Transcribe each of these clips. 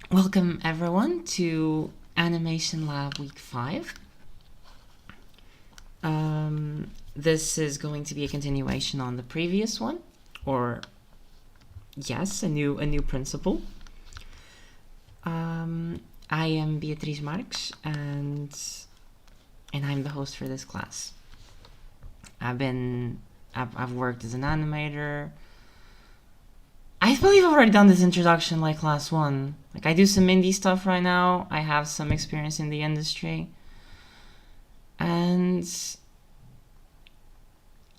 Welcome everyone to Animation Lab Week 5. This is going to be a continuation on the previous one, or yes, a new principle. I am Beatriz Marques, and I'm the host for this class. I've worked as an animator. I believe I've already done this introduction like class 1. Like, I do some indie stuff right now. I have some experience in the industry. And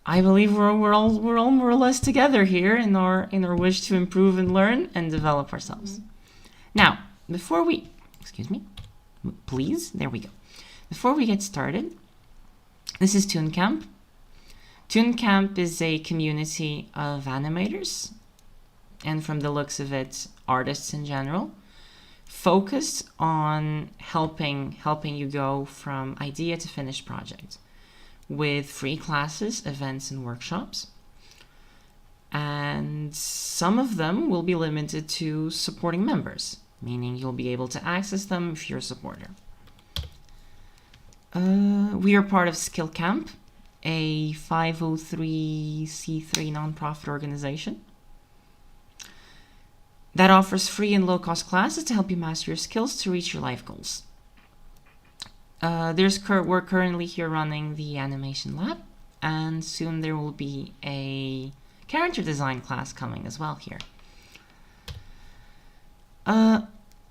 I believe we're all more or less together here in our wish to improve and learn and develop ourselves. Now, before we, excuse me, please, there we go. Before we get started, this is ToonCamp. ToonCamp is a community of animators, and from the looks of it, artists in general, focused on helping you go from idea to finished project, with free classes, events, and workshops. And some of them will be limited to supporting members, meaning you'll be able to access them if you're a supporter. We are part of ToonCamp, a 503c3 nonprofit organization that offers free and low-cost classes to help you master your skills to reach your life goals. We're currently here running the animation lab, and soon there will be a character design class coming as well here.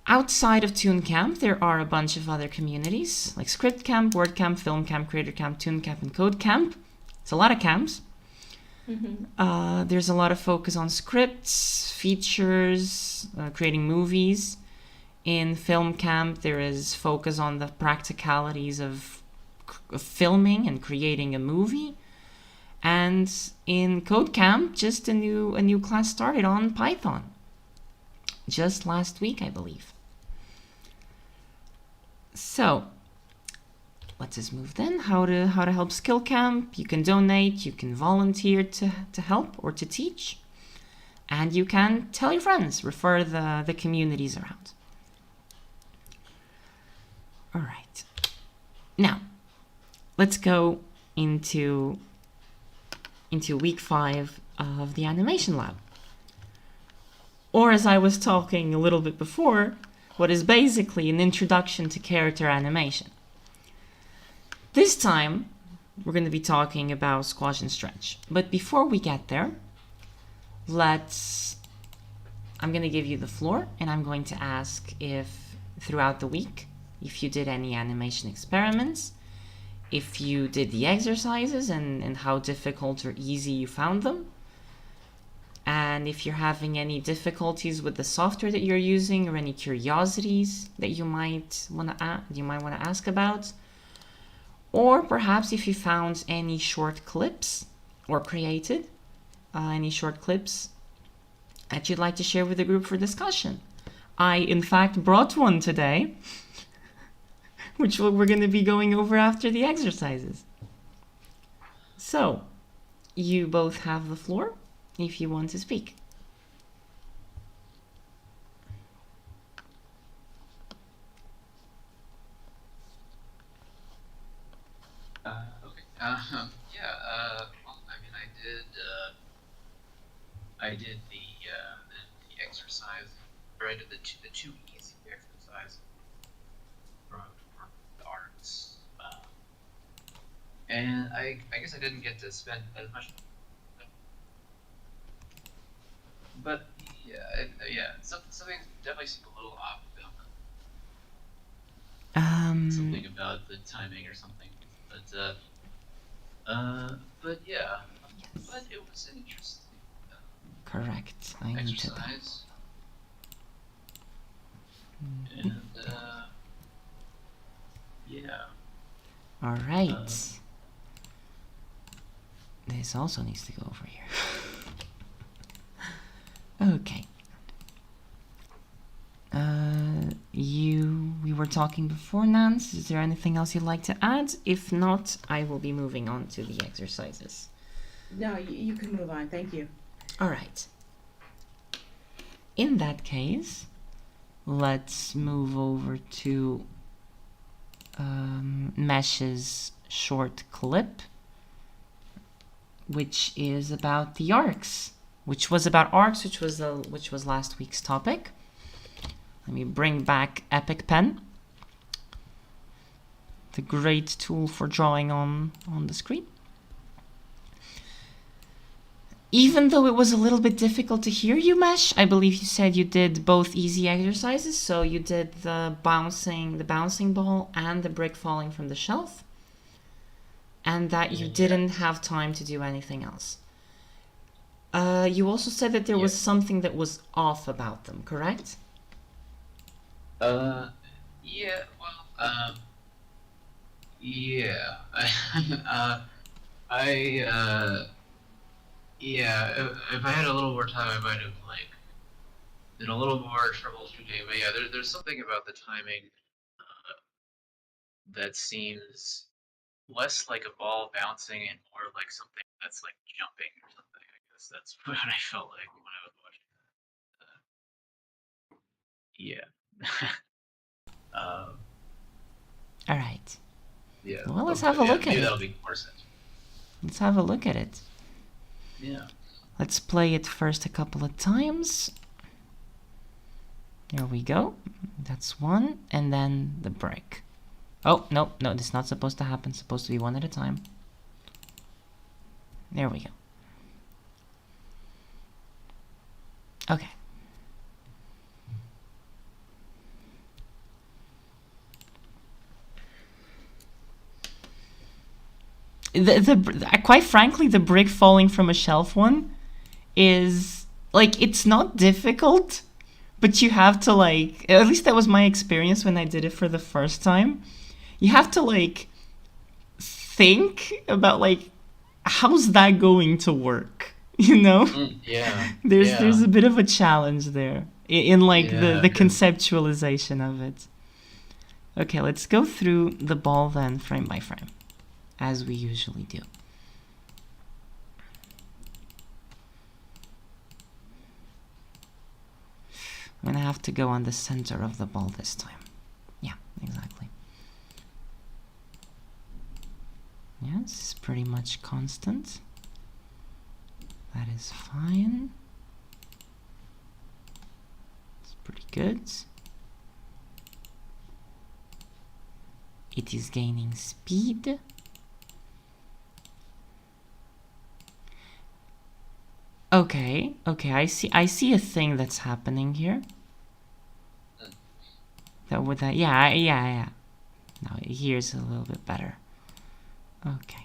Outside of ToonCamp, there are a bunch of other communities like ScriptCamp, WordCamp, FilmCamp, CreatorCamp, ToonCamp, and CodeCamp. It's a lot of camps. There's a lot of focus on scripts, features, creating movies. In FilmCamp, there is focus on the practicalities of filming and creating a movie. And in CodeCamp, just a new class started on Python. Just last week, I believe. So, let's just move then. How to help SkillCamp. You can donate, you can volunteer to help or to teach. And you can tell your friends, refer the communities around. All right. Now, let's go into week 5 of the animation lab. Or, as I was talking a little bit before, what is basically an introduction to character animation. This time, we're going to be talking about squash and stretch. But before we get there, I'm going to give you the floor, and I'm going to ask if throughout the week, if you did any animation experiments, if you did the exercises and how difficult or easy you found them, and if you're having any difficulties with the software that you're using or any curiosities that you might want to ask about, or perhaps if you found any short clips or created any short clips that you'd like to share with the group for discussion. I, in fact, brought one today, which we're going to be going over after the exercises. So, you both have the floor if you want to speak. Okay. Well, I mean, I did the exercise, or I did the two easy exercise from the arts, and I guess I didn't get to spend as much, but something definitely seemed a little off about something about the timing or something, but yeah, but it was an interesting Correct. exercise. And yeah. All right. This also needs to go over here. Okay. We were talking before, Nance. Is there anything else you'd like to add? If not, I will be moving on to the exercises. No, you can move on. Thank you. All right. In that case, let's move over to Mesh's short clip, which is about the arcs, which was last week's topic. Let me bring back Epic Pen, the great tool for drawing on the screen. Even though it was a little bit difficult to hear you, Mesh, I believe you said you did both easy exercises. So you did the bouncing ball and the brick falling from the shelf, and that you didn't have time to do anything else. You also said that there was something that was off about them, correct? Yeah. Well. Yeah. Yeah. If I had a little more time, I might have did a little more troubleshooting. But yeah, there's something about the timing that seems less like a ball bouncing and more like something that's like jumping or something. I guess that's what I felt like when I was watching. All right. Yeah. Well, let's have a look at maybe it. That'll make more sense. Let's have a look at it. Yeah. Let's play it first a couple of times. Here we go. That's one, and then the brick. Oh, no, this is not supposed to happen. It's supposed to be one at a time. There we go. Okay. Quite frankly, the brick falling from a shelf one is, like, it's not difficult, but you have to, like, at least that was my experience when I did it for the first time. You have to, like, think about, like, how's that going to work? You know? Yeah. There's a bit of a challenge there in like the conceptualization of it. Okay, let's go through the ball then, frame by frame, as we usually do. I'm gonna have to go on the center of the ball this time. Yeah, exactly. Yes, it's pretty much constant. That is fine. It's pretty good. It is gaining speed. Okay, I see a thing that's happening here. Yeah. Now here's a little bit better. Okay.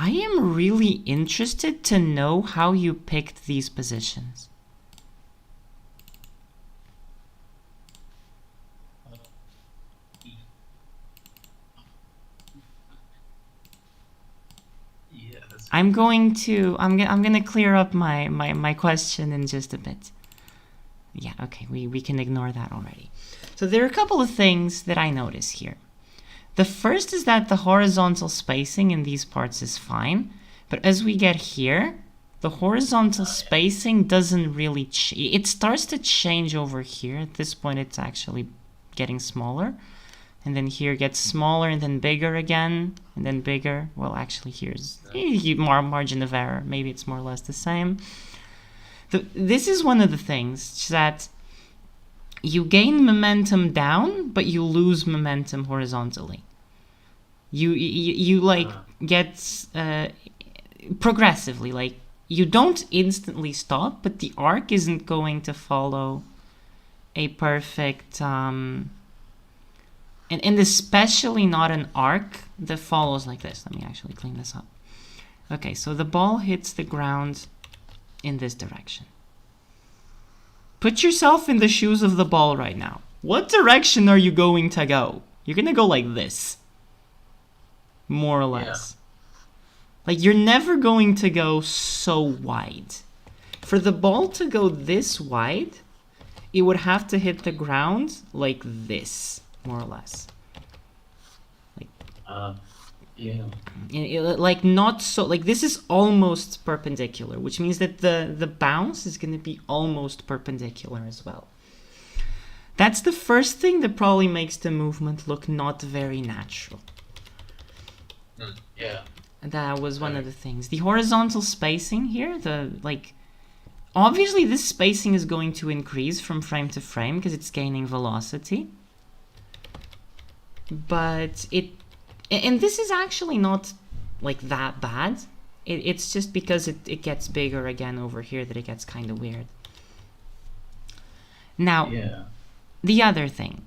I am really interested to know how you picked these positions. Yeah, I'm gonna clear up my question in just a bit. Yeah, okay, we can ignore that already. So there are a couple of things that I notice here. The first is that the horizontal spacing in these parts is fine, but as we get here, the horizontal spacing doesn't really it starts to change over here. At this point, it's actually getting smaller, and then here gets smaller, and then bigger again, and then bigger. Well, actually, here's more margin of error. Maybe it's more or less the same. This is one of the things that you gain momentum down, but you lose momentum horizontally. You like get progressively, like you don't instantly stop, but the arc isn't going to follow a perfect and especially not an arc that follows like this. Let me actually clean this up. Okay, so the ball hits the ground in this direction. Put yourself in the shoes of the ball right now. What direction are you going to go? You're gonna go like this, more or less. Like, you're never going to go so wide. For the ball to go this wide, it would have to hit the ground like this, more or less. Like, like not so, like this is almost perpendicular, which means that the bounce is going to be almost perpendicular as well. That's the first thing that probably makes the movement look not very natural. Yeah. That was one of the things. The horizontal spacing here, obviously this spacing is going to increase from frame to frame because it's gaining velocity. But and this is actually not like that bad. It's just because it gets bigger again over here that it gets kind of weird. Now, the other thing.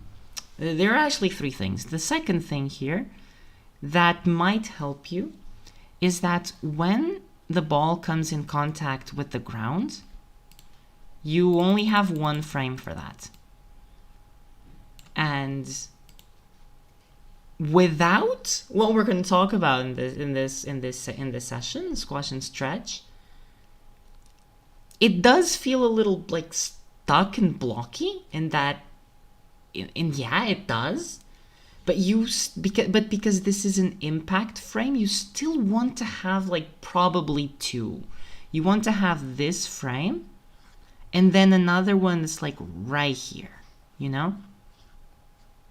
There are actually three things. The second thing here that might help you is that when the ball comes in contact with the ground, you only have one frame for that. And without what we're going to talk about in this session, squash and stretch, it does feel a little like stuck and blocky in that, and yeah, it does. But because this is an impact frame, you still want to have like probably two. You want to have this frame and then another one that's like right here, you know?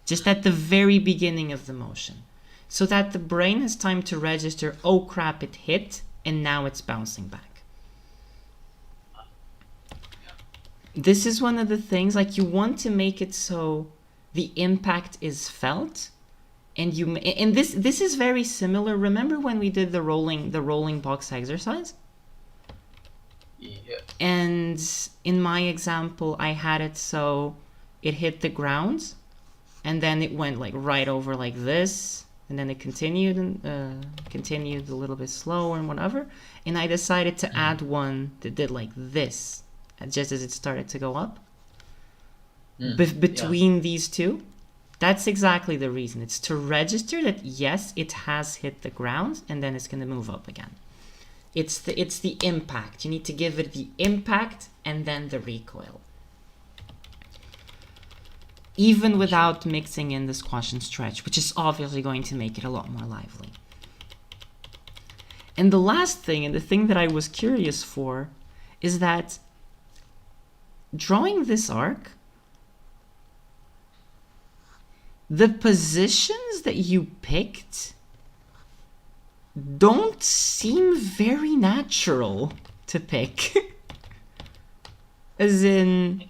Just at the very beginning of the motion. So that the brain has time to register, oh crap, it hit, and now it's bouncing back. This is one of the things, like you want to make it so the impact is felt, and this is very similar. Remember when we did the rolling box exercise? Yeah. And in my example, I had it so it hit the ground, and then it went like right over like this, and then it continued and continued a little bit slower and whatever. And I decided to add one that did like this, just as it started to go up. Between these two, that's exactly the reason. It's to register that yes, it has hit the ground, and then it's going to move up again. It's the impact. You need to give it the impact and then the recoil, even without mixing in the squash and stretch, which is obviously going to make it a lot more lively. And the last thing, and the thing that I was curious for, is that drawing this arc, the positions that you picked don't seem very natural to pick. As in,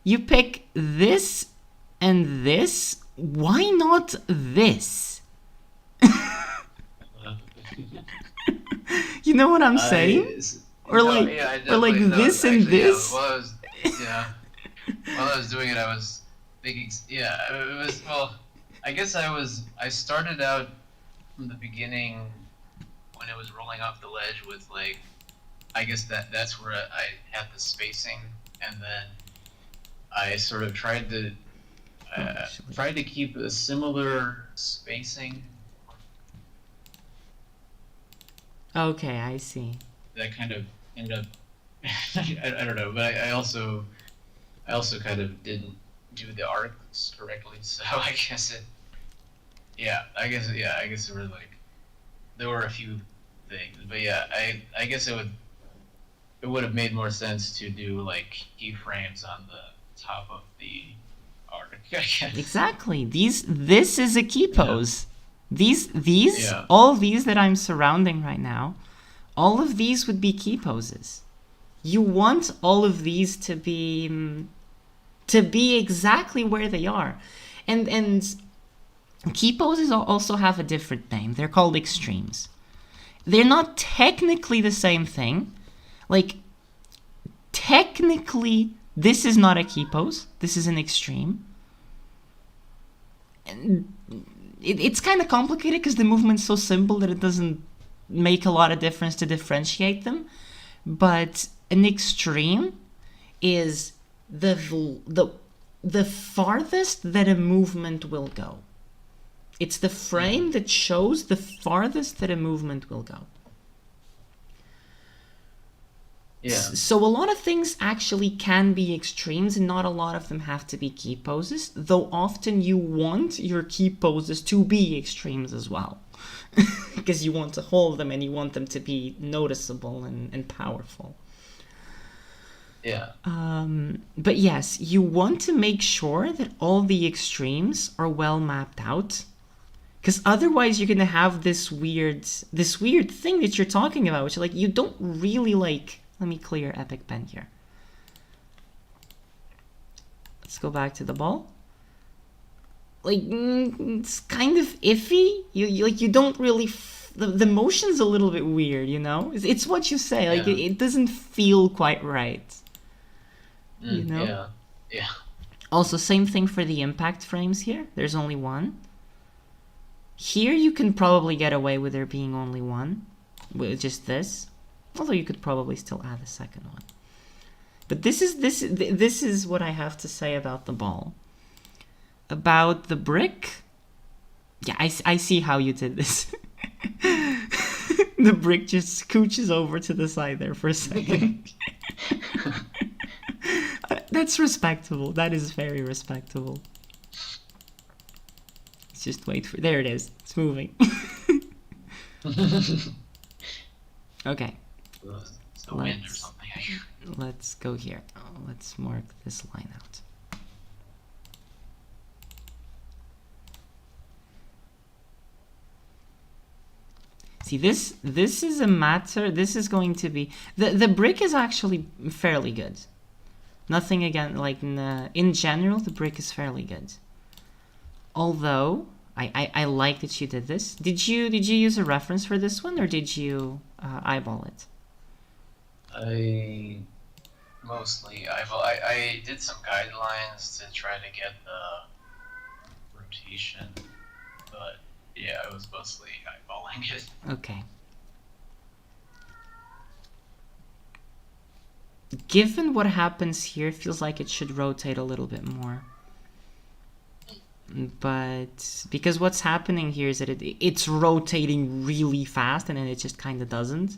you pick this and this, why not this? You know what I'm saying? Or like this and this? While I was doing it, I was thinking, it was, well, I guess I started out from the beginning when it was rolling off the ledge with like, I guess that's where I had the spacing, and then I sort of tried to keep a similar spacing. Okay, I see. That kind of ended up, I don't know, but I also kind of didn't do the arcs correctly, so I guess it were like, there were a few things, but I guess it would have made more sense to do like keyframes on the top of the arc. Exactly. This is a key pose. These all these that I'm surrounding right now, all of these would be key poses. You want all of these to be exactly where they are. And key poses also have a different name. They're called extremes. They're not technically the same thing. Like, technically, this is not a key pose. This is an extreme. it's kind of complicated because the movement's so simple that it doesn't make a lot of difference to differentiate them. But an extreme is the farthest that a movement will go. It's the frame that shows the farthest that a movement will go. Yeah. So a lot of things actually can be extremes, and not a lot of them have to be key poses, though often you want your key poses to be extremes as well. Because you want to hold them and you want them to be noticeable and powerful. Yeah. But yes, you want to make sure that all the extremes are well mapped out. Because otherwise you're going to have this weird thing that you're talking about, which like you don't really like. Let me clear Epic Pen here. Let's go back to the ball. Like, it's kind of iffy. You don't really... The motion's a little bit weird, you know? It's what you say. Like, Yeah. it doesn't feel quite right. You know? Yeah. Yeah. Also, same thing for the impact frames here. There's only one. Here you can probably get away with there being only one. With just this. Although you could probably still add a second one. But this is what I have to say about the ball. About the brick. Yeah, I see how you did this. The brick just scooches over to the side there for a second. That's respectable. That is very respectable. Let's just wait for... There it is. It's moving. Okay. It's the wind or something. Let's go here. Let's mark this line out. See, this is a matter. This is going to be... The brick is actually fairly good. Nothing again, like in general, the brick is fairly good. Although, I like that you did this. Did you use a reference for this one, or did you eyeball it? I did some guidelines to try to get the rotation, but yeah, I was mostly eyeballing it. Okay. Given what happens here, it feels like it should rotate a little bit more. But because what's happening here is that it's rotating really fast, and then it just kind of doesn't.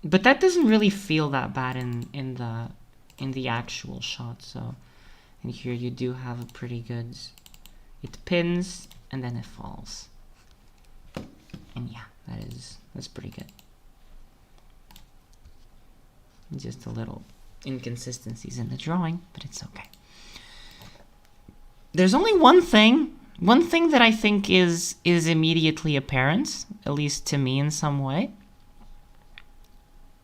But that doesn't really feel that bad in the actual shot. So, and here you do have a pretty good. It pins and then it falls. And yeah, that's pretty good. Just a little inconsistencies in the drawing, but it's okay. There's only one thing that I think is immediately apparent, at least to me in some way.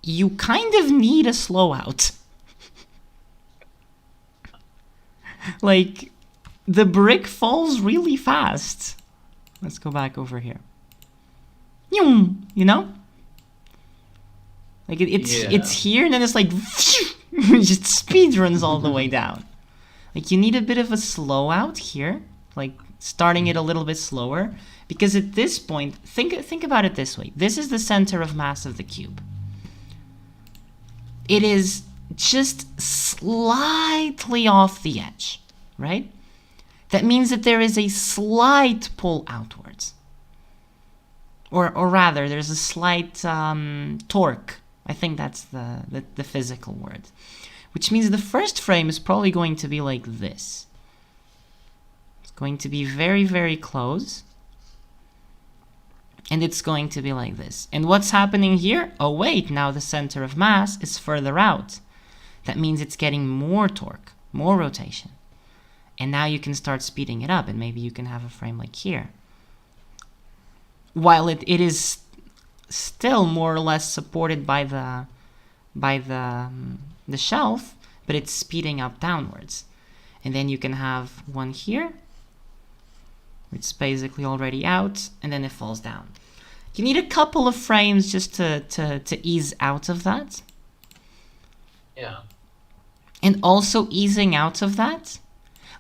You kind of need a slow out. Like, the brick falls really fast. Let's go back over here. You know? Like it's here, and then it's like just speed runs all the way down. Like, you need a bit of a slow out here, like starting it a little bit slower, because at this point, think about it this way. This is the center of mass of the cube. It is just slightly off the edge, right? That means that there is a slight pull outwards. Or rather, there's a slight torque. I think that's the physical word. Which means the first frame is probably going to be like this. It's going to be very, very close. And it's going to be like this. And what's happening here? Oh wait, now the center of mass is further out. That means it's getting more torque, more rotation. And now you can start speeding it up, and maybe you can have a frame like here. While it is still more or less supported by the shelf, but it's speeding up downwards. And then you can have one here, it's basically already out, and then it falls down. You need a couple of frames just to ease out of that. Yeah. And also easing out of that,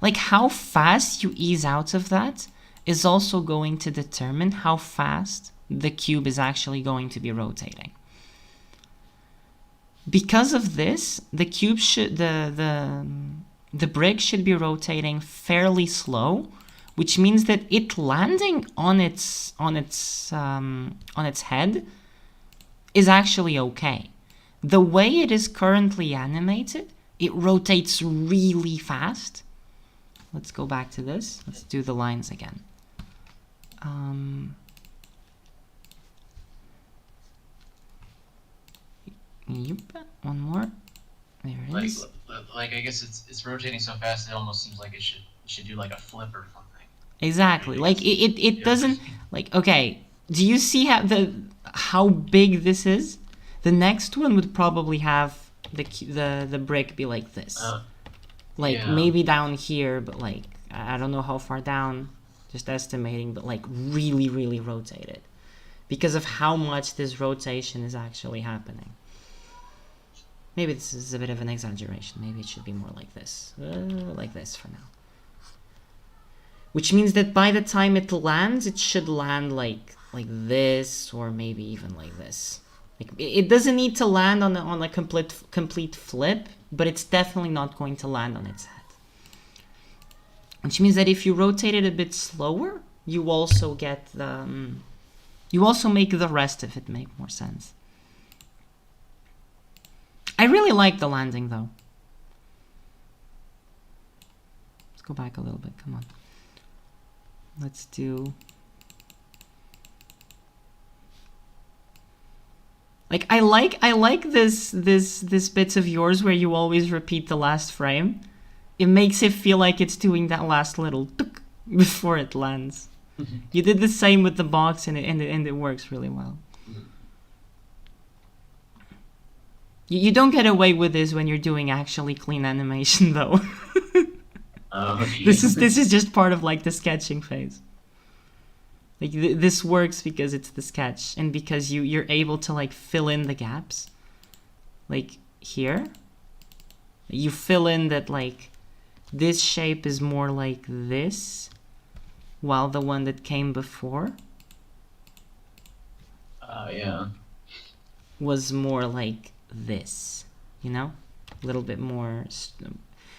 Like how fast you ease out of that is also going to determine how fast the cube is actually going to be rotating. Because of this, the cube should the brick should be rotating fairly slow, which means that it landing on its head is actually okay. The way it is currently animated, it rotates really fast. Let's go back to this. Let's do the lines again. Yep, one more. There it is. Like I guess it's rotating so fast it almost seems like it should do like a flip or something. Exactly. Like it doesn't like okay. Do you see how big this is? The next one would probably have the brick be like this. Maybe down here, but like I don't know how far down, just estimating, but like really, really rotated because of how much this rotation is actually happening. Maybe this is a bit of an exaggeration. Maybe it should be more like this for now. Which means that by the time it lands, it should land like this, or maybe even like this. Like, it doesn't need to land on a complete flip, but it's definitely not going to land on its head. Which means that if you rotate it a bit slower, you also get you also make the rest of it make more sense. I really like the landing though. Let's go back a little bit, come on. Let's do... Like I like this bits of yours where you always repeat the last frame. It makes it feel like it's doing that last little tuk before it lands. Mm-hmm. You did the same with the box and it works really well. Mm-hmm. You don't get away with this when you're doing actually clean animation though. Okay. This is just part of like the sketching phase. Like this works because it's the sketch and because you're able to like fill in the gaps. Like here, you fill in that like this shape is more like this, while the one that came before was more like this, you know, a little bit more,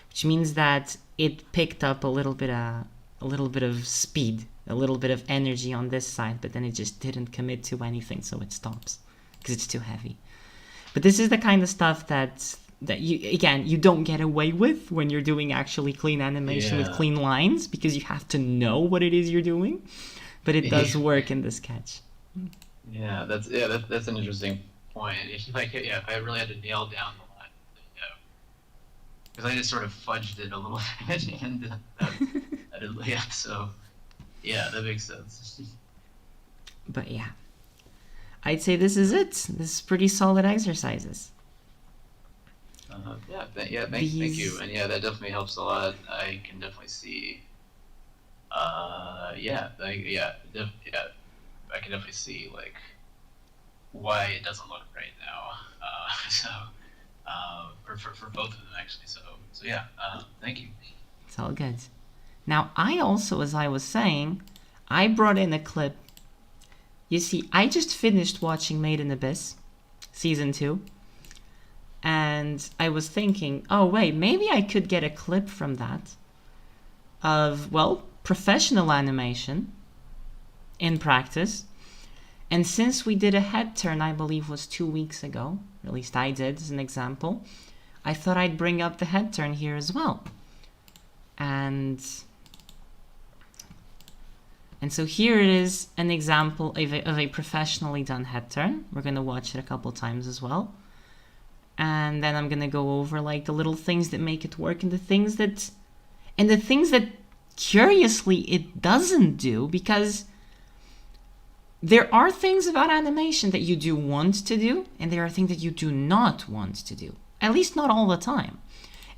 which means that it picked up a little bit of speed, a little bit of energy on this side, but then it just didn't commit to anything, so it stops because it's too heavy. But this is the kind of stuff that you don't get away with when you're doing actually clean animation with clean lines, because you have to know what it is you're doing, but it does work in the sketch. Yeah, that's an interesting point. If I really had to nail down the line, because I just sort of fudged it a little bit, and that makes sense. But yeah, I'd say this is it. This is pretty solid exercises. Thank you, and that definitely helps a lot. I can definitely see. I can definitely see like why it doesn't look right now. For both of them actually. So thank you. It's all good. Now I also, as I was saying, I brought in a clip. You see, I just finished watching Made in Abyss, season 2. And I was thinking, oh wait, maybe I could get a clip from that of, well, professional animation in practice. And since we did a head turn, I believe was 2 weeks ago, or at least I did as an example, I thought I'd bring up the head turn here as well. And so here it is, an example of a professionally done head turn. We're going to watch it a couple times as well. And then I'm going to go over like the little things that make it work and the things that curiously it doesn't do, because there are things about animation that you do want to do and there are things that you do not want to do, at least not all the time.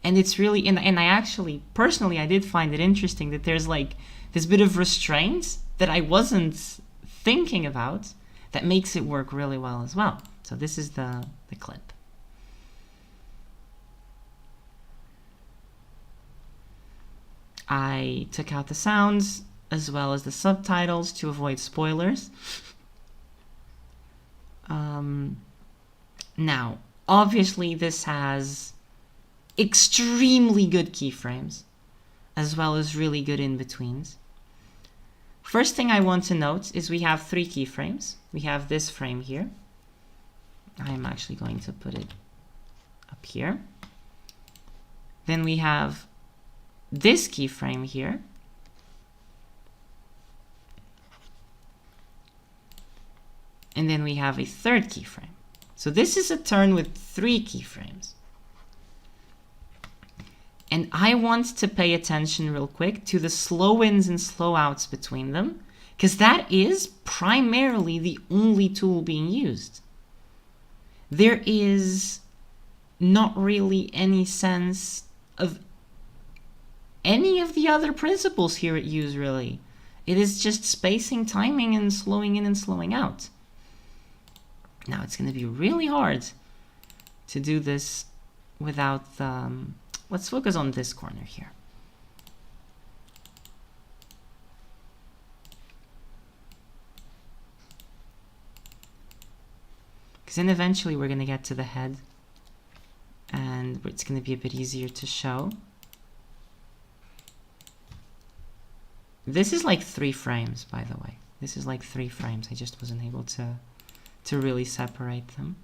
And it's really, and I actually, personally, I did find it interesting that there's like this bit of restraint that I wasn't thinking about that makes it work really well as well. So this is the clip. I took out the sounds as well as the subtitles to avoid spoilers. Now, obviously this has extremely good keyframes, as well as really good in-betweens. First thing I want to note is we have 3 keyframes. We have this frame here. I'm actually going to put it up here. Then we have this keyframe here. And then we have a 3rd keyframe. So this is a turn with 3 keyframes. And I want to pay attention real quick to the slow ins and slow outs between them, because that is primarily the only tool being used. There is not really any sense of any of the other principles here at use, really. It is just spacing, timing, and slowing in and slowing out. Now it's going to be really hard to do this without let's focus on this corner here. Because then eventually we're going to get to the head and it's going to be a bit easier to show. This is like 3 frames, by the way. This is like 3 frames. I just wasn't able to really separate them.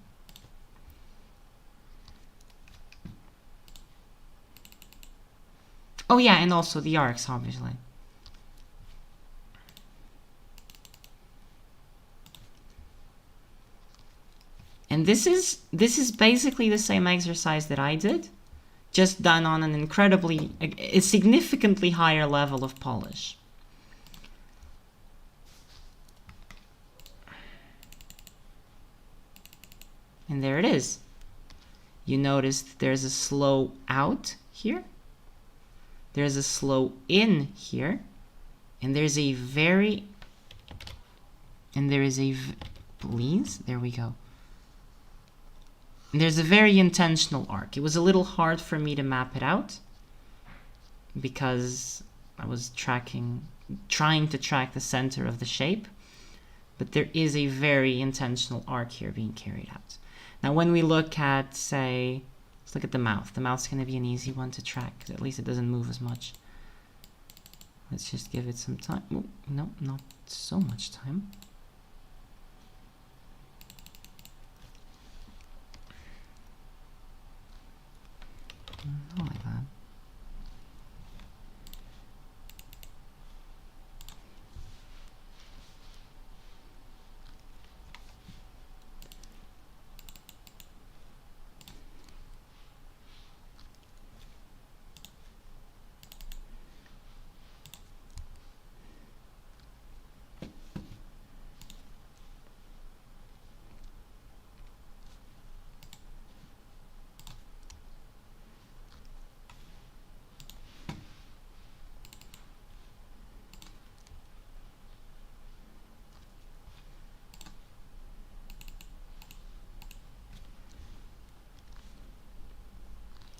Oh yeah, and also the arcs, obviously. And this is basically the same exercise that I did, just done on an a significantly higher level of polish. And there it is. You notice there's a slow out here. There's a slow in here. And there's a very... And there is a... Please? There we go. And there's a very intentional arc. It was a little hard for me to map it out because I was trying to track the center of the shape. But there is a very intentional arc here being carried out. Now when we look at, say, let's look at the mouth. The mouth's going to be an easy one to track, because at least it doesn't move as much. Let's just give it some time. Oh, no, not so much time. Not like that.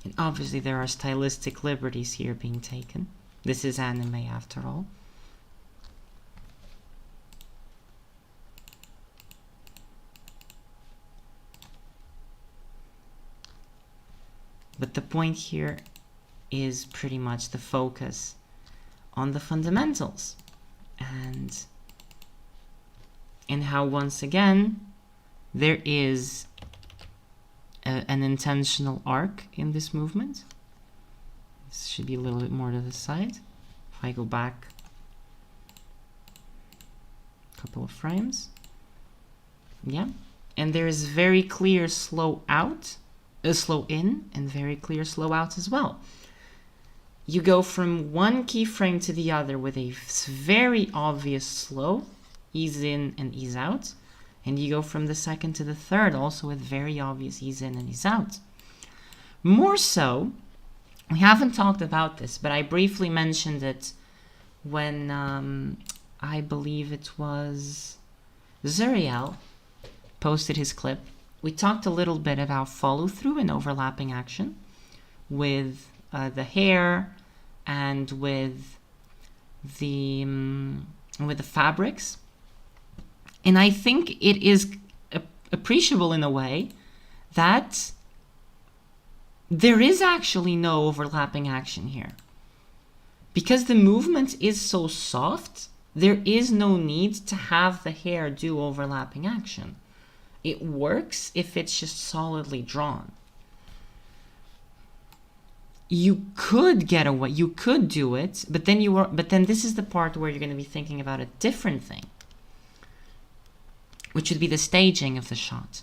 And obviously there are stylistic liberties here being taken. This is anime after all. But the point here is pretty much the focus on the fundamentals and how once again there is an intentional arc in this movement. This should be a little bit more to the side. If I go back a couple of frames, yeah, and there is very clear slow out, slow in, and very clear slow out as well. You go from one keyframe to the other with a very obvious slow, ease in and ease out. And you go from the second to the third also with very obvious ease in and ease out. More so, we haven't talked about this, but I briefly mentioned it when I believe it was Zuriel posted his clip. We talked a little bit about follow through and overlapping action with the hair and with the fabrics. And I think it is appreciable in a way that there is actually no overlapping action here. Because the movement is so soft, there is no need to have the hair do overlapping action. It works if it's just solidly drawn. You could get away, you could do it, but then this is the part where you're going to be thinking about a different thing, which would be the staging of the shot,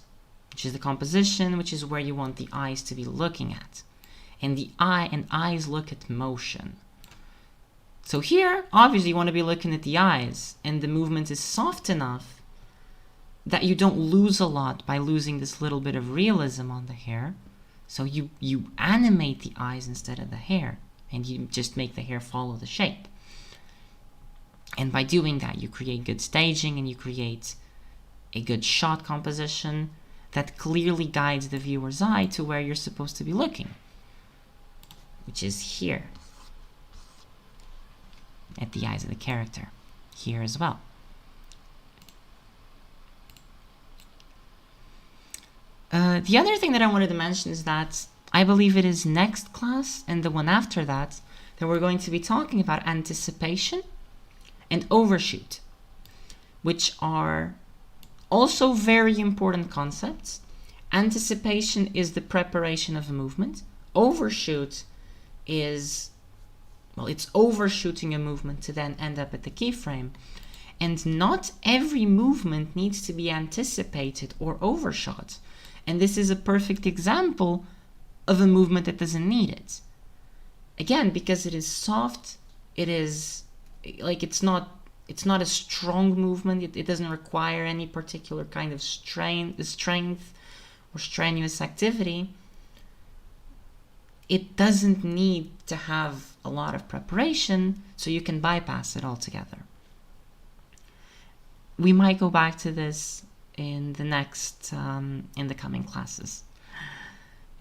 which is the composition, which is where you want the eyes to be looking at. And eyes look at motion. So here, obviously you want to be looking at the eyes, and the movement is soft enough that you don't lose a lot by losing this little bit of realism on the hair. So you animate the eyes instead of the hair, and you just make the hair follow the shape. And by doing that, you create good staging, and you create a good shot composition that clearly guides the viewer's eye to where you're supposed to be looking, which is here, at the eyes of the character, here as well. The other thing that I wanted to mention is that I believe it is next class and the one after that we're going to be talking about anticipation and overshoot, which are also very important concepts. Anticipation is the preparation of a movement. Overshoot is, well, it's overshooting a movement to then end up at the keyframe. And not every movement needs to be anticipated or overshot. And this is a perfect example of a movement that doesn't need it. Again, because it is soft, it is like it's not a strong movement. It doesn't require any particular kind of strength or strenuous activity. It doesn't need to have a lot of preparation, so you can bypass it altogether. We might go back to this in the next, in the coming classes,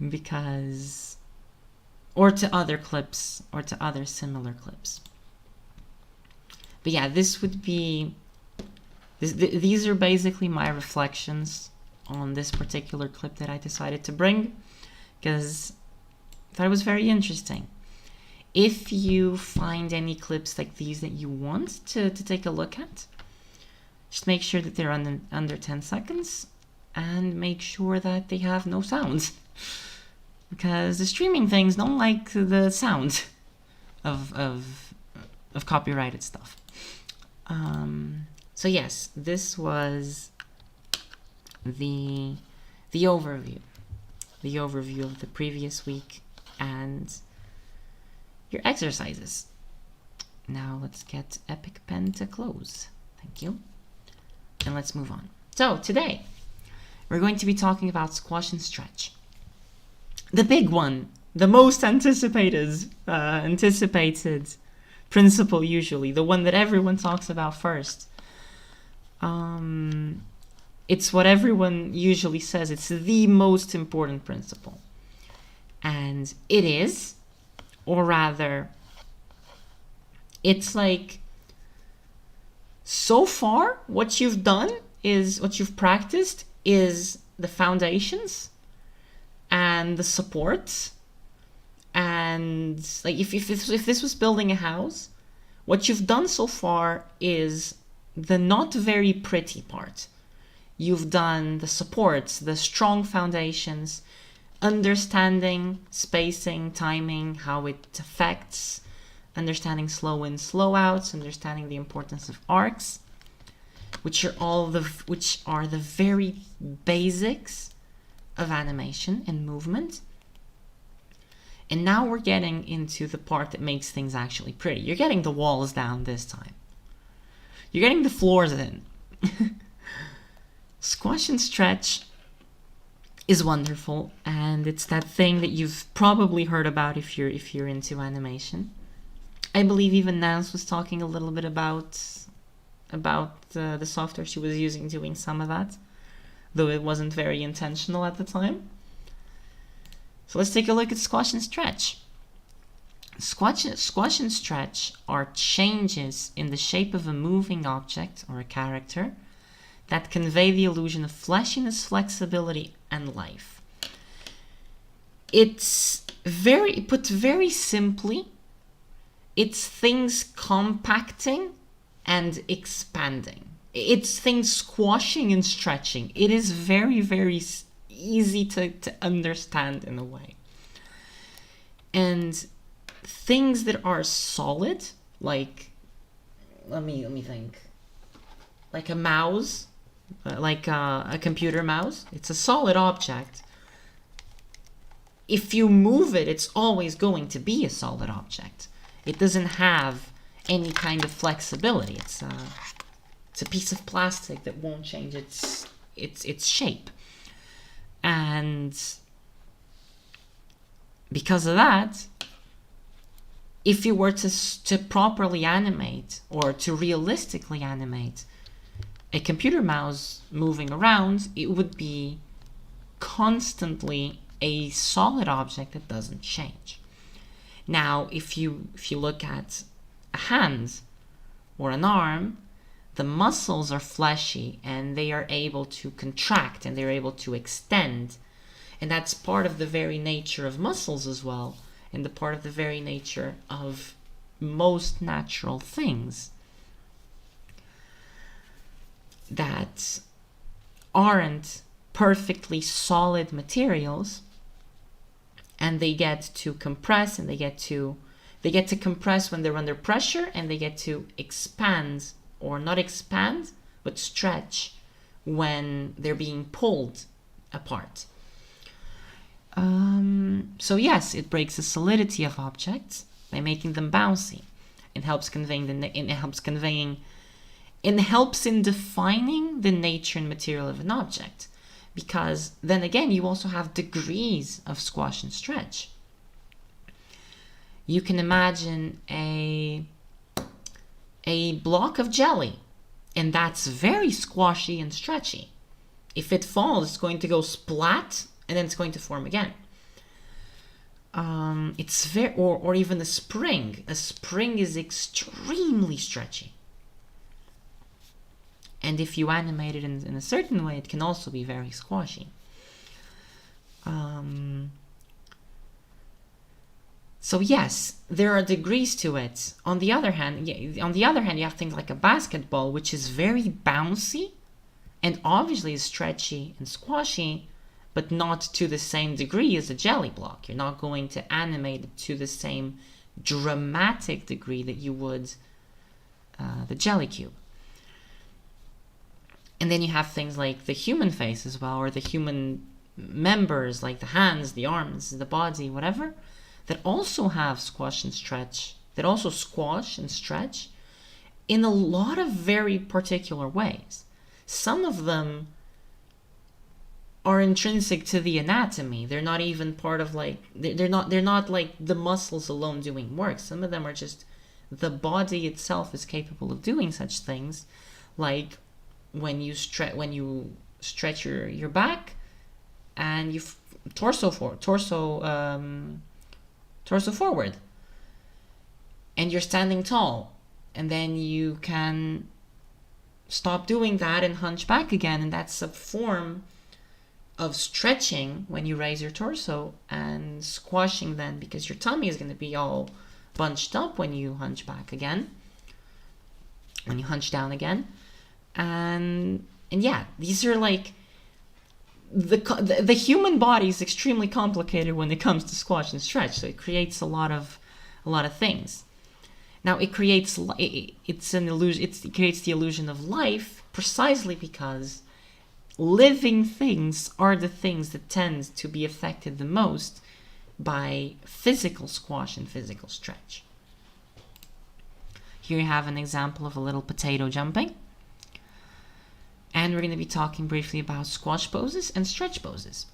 because, or to other clips, or to other similar clips. But yeah, this would be, these are basically my reflections on this particular clip that I decided to bring, because I thought it was very interesting. If you find any clips like these that you want to take a look at, just make sure that they're under 10 seconds and make sure that they have no sounds, because the streaming things don't like the sound of copyrighted stuff. So yes, this was the overview of the previous week and your exercises. Now let's get Epic Pen to close. Thank you. And let's move on. So today we're going to be talking about squash and stretch. The big one, the most anticipated principle, usually the one that everyone talks about first. It's what everyone usually says. It's the most important principle. And it is, or rather, it's like, so far, what you've done is, what you've practiced is the foundations and the supports. And like if this was building a house, what you've done so far is the not very pretty part. You've done the supports, the strong foundations, understanding spacing, timing, how it affects, understanding slow in, slow outs, understanding the importance of arcs, which are the very basics of animation and movement. And now we're getting into the part that makes things actually pretty. You're getting the walls down this time. You're getting the floors in. Squash and stretch is wonderful, and it's that thing that you've probably heard about if you're into animation. I believe even Nance was talking a little bit about the software she was using doing some of that, though it wasn't very intentional at the time. So let's take a look at squash and stretch. Squash and stretch are changes in the shape of a moving object or a character that convey the illusion of fleshiness, flexibility, and life. It's put very simply, it's things compacting and expanding. It's things squashing and stretching. It is very, very easy to understand in a way. And things that are solid, like, let me think, like a mouse, like a computer mouse, it's a solid object. If you move it, it's always going to be a solid object. It doesn't have any kind of flexibility. It's a piece of plastic that won't change its shape. And because of that, if you were to properly animate or to realistically animate a computer mouse moving around, it would be constantly a solid object that doesn't change. Now, if you look at a hand or an arm, the muscles are fleshy and they are able to contract and they're able to extend. And that's part of the very nature of muscles as well, and the part of the very nature of most natural things that aren't perfectly solid materials, and they get to compress, and they get to compress when they're under pressure, and they get to expand, or not expand, but stretch when they're being pulled apart. So yes, it breaks the solidity of objects by making them bouncy. It helps in defining the nature and material of an object, because then again you also have degrees of squash and stretch. You can imagine a block of jelly, and that's very squashy and stretchy. If it falls, it's going to go splat, and then it's going to form again. It's very, or even a spring. A spring is extremely stretchy. And if you animate it in a certain way, it can also be very squashy. So yes, there are degrees to it. On the other hand, you have things like a basketball, which is very bouncy, and obviously is stretchy and squashy, but not to the same degree as a jelly block. You're not going to animate it to the same dramatic degree that you would the jelly cube. And then you have things like the human face as well, or the human members, like the hands, the arms, the body, whatever, that also have squash and stretch, that also squash and stretch in a lot of very particular ways. Some of them are intrinsic to the anatomy. They're not even part of they're not like the muscles alone doing work. Some of them are just the body itself is capable of doing such things, like when you stretch your back and you torso forward, and you're standing tall, and then you can stop doing that and hunch back again, and that's a form of stretching when you raise your torso, and squashing then because your tummy is going to be all bunched up when you hunch back again, when you hunch down again. And yeah, these are like the human body is extremely complicated when it comes to squash and stretch, so it creates a lot of things. Now it creates an illusion. It creates the illusion of life precisely because living things are the things that tend to be affected the most by physical squash and physical stretch. Here you have an example of a little potato jumping. And we're going to be talking briefly about squash poses and stretch poses,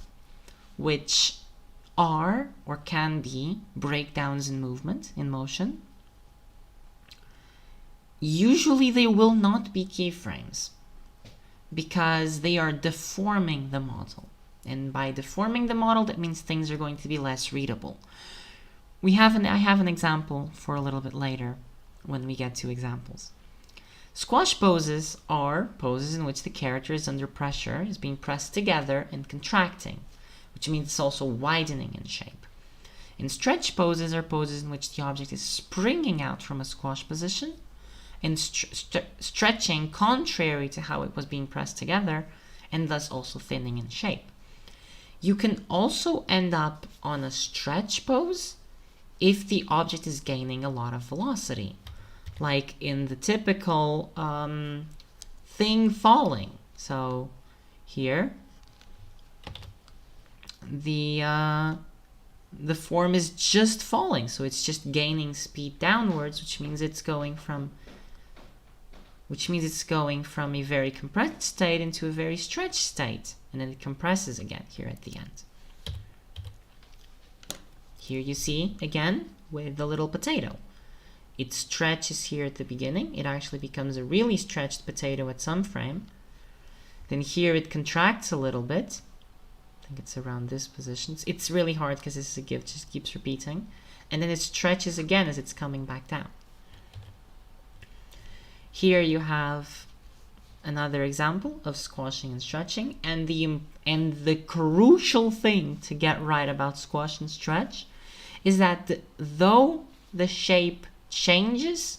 which are or can be breakdowns in movement, in motion. Usually they will not be keyframes because they are deforming the model. And by deforming the model, that means things are going to be less readable. I have an example for a little bit later when we get to examples. Squash poses are poses in which the character is under pressure, is being pressed together and contracting, which means it's also widening in shape. And stretch poses are poses in which the object is springing out from a squash position and stretching contrary to how it was being pressed together, and thus also thinning in shape. You can also end up on a stretch pose if the object is gaining a lot of velocity, like in the typical thing falling. So here, the form is just falling, so it's just gaining speed downwards, which means it's going from a very compressed state into a very stretched state, and then it compresses again here at the end. Here you see again with the little potato. It stretches here at the beginning. It actually becomes a really stretched potato at some frame. Then here it contracts a little bit. I think it's around this position. It's really hard because this is a GIF, just keeps repeating. And then it stretches again as it's coming back down. Here you have another example of squashing and stretching, and the crucial thing to get right about squash and stretch is that though the shape changes,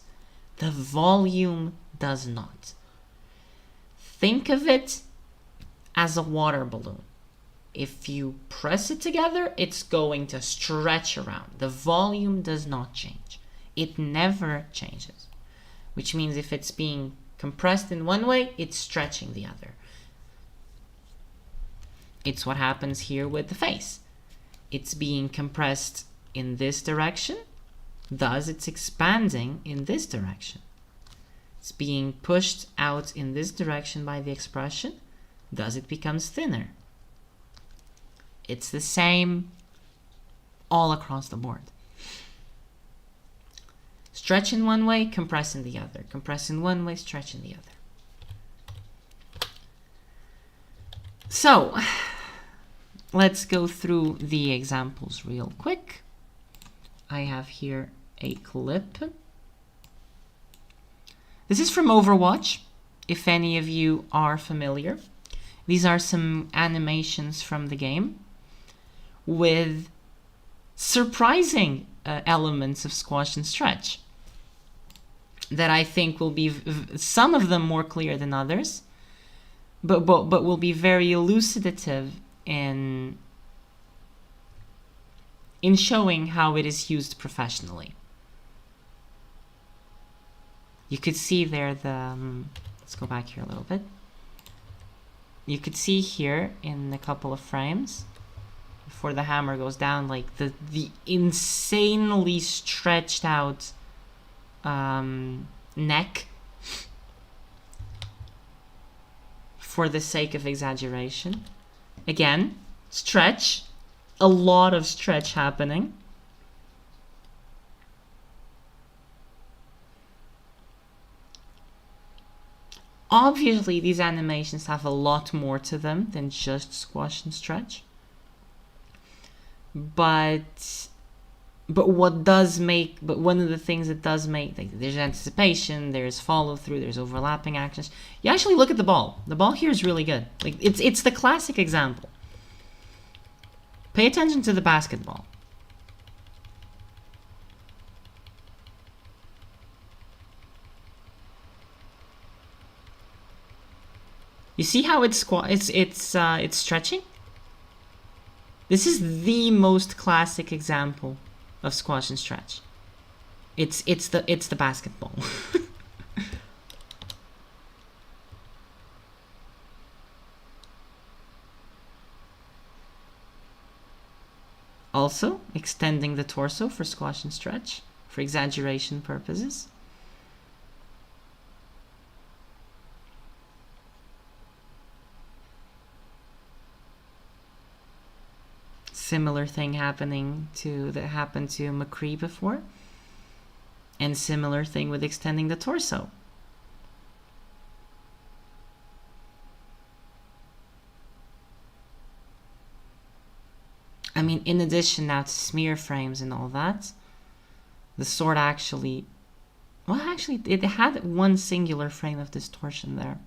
the volume does not. Think of it as a water balloon. If you press it together, it's going to stretch around. The volume does not change. It never changes. Which means if it's being compressed in one way, it's stretching the other. It's what happens here with the face. It's being compressed in this direction, thus it's expanding in this direction. It's being pushed out in this direction by the expression, thus it becomes thinner. It's the same all across the board. Stretch in one way, compress in the other. Compress in one way, stretch in the other. So, let's go through the examples real quick. I have here a clip. This is from Overwatch, if any of you are familiar. These are some animations from the game with surprising elements of squash and stretch that I think will be some of them more clear than others, but will be very elucidative in showing how it is used professionally. You could see there let's go back here a little bit. You could see here in a couple of frames before the hammer goes down, like the insanely stretched out neck for the sake of exaggeration. Again, stretch, a lot of stretch happening. Obviously, these animations have a lot more to them than just squash and stretch. But one of the things that does make, like, there's anticipation, there's follow through, there's overlapping actions. You actually look at the ball. The ball here is really good. Like it's the classic example. Pay attention to the basketball. You see how it's stretching? This is the most classic example of squash and stretch. It's the basketball. Also, extending the torso for squash and stretch for exaggeration purposes. Similar thing that happened to McCree before, and similar thing with extending the torso. I mean, in addition now to smear frames and all that, the sword actually, well, actually it had one singular frame of distortion there.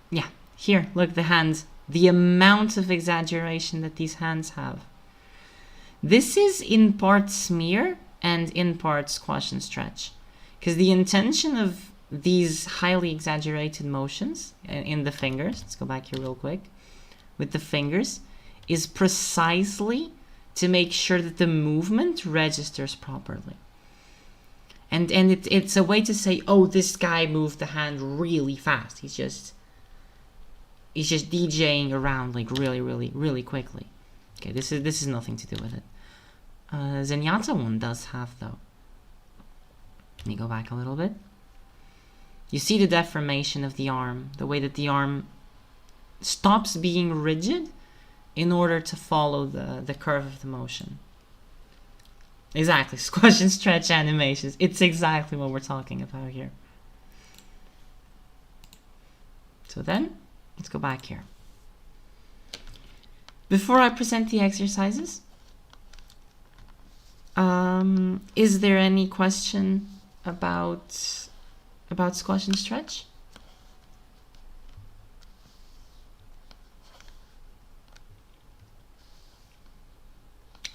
Yeah, here, look, the hands. The amount of exaggeration that these hands have. This is in part smear and in part squash and stretch. Because the intention of these highly exaggerated motions in the fingers, let's go back here real quick, with the fingers, is precisely to make sure that the movement registers properly. And it's a way to say, oh, this guy moved the hand really fast. He's just DJing around like really quickly. Okay, this is nothing to do with it. Zenyatta one does have though. Let me go back a little bit. You see the deformation of the arm, the way that the arm stops being rigid in order to follow the curve of the motion. Exactly, squash and stretch animations. It's exactly what we're talking about here. So then, let's go back here. Before I present the exercises, is there any question about squash and stretch?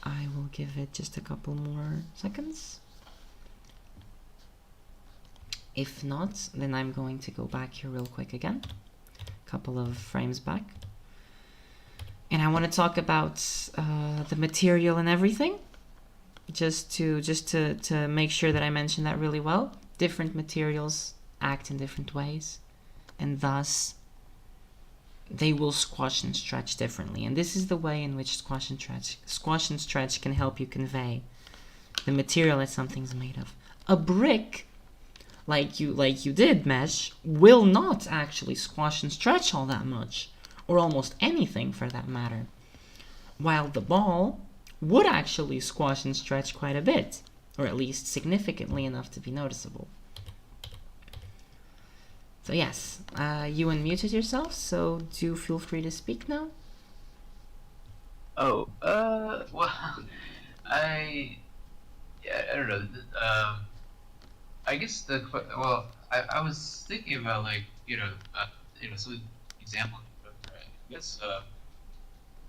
I will give it just a couple more seconds. If not, then I'm going to go back here real quick again. Couple of frames back. And I want to talk about the material and everything. Just to make sure that I mention that really well. Different materials act in different ways. And thus, they will squash and stretch differently. And this is the way in which squash and stretch can help you convey the material that something's made of. A brick, like you did, Mesh, will not actually squash and stretch all that much, or almost anything for that matter. While the ball would actually squash and stretch quite a bit, or at least significantly enough to be noticeable. So yes, you unmuted yourself, so do feel free to speak now. Oh, well, I don't know. I guess I was thinking about like some example. I guess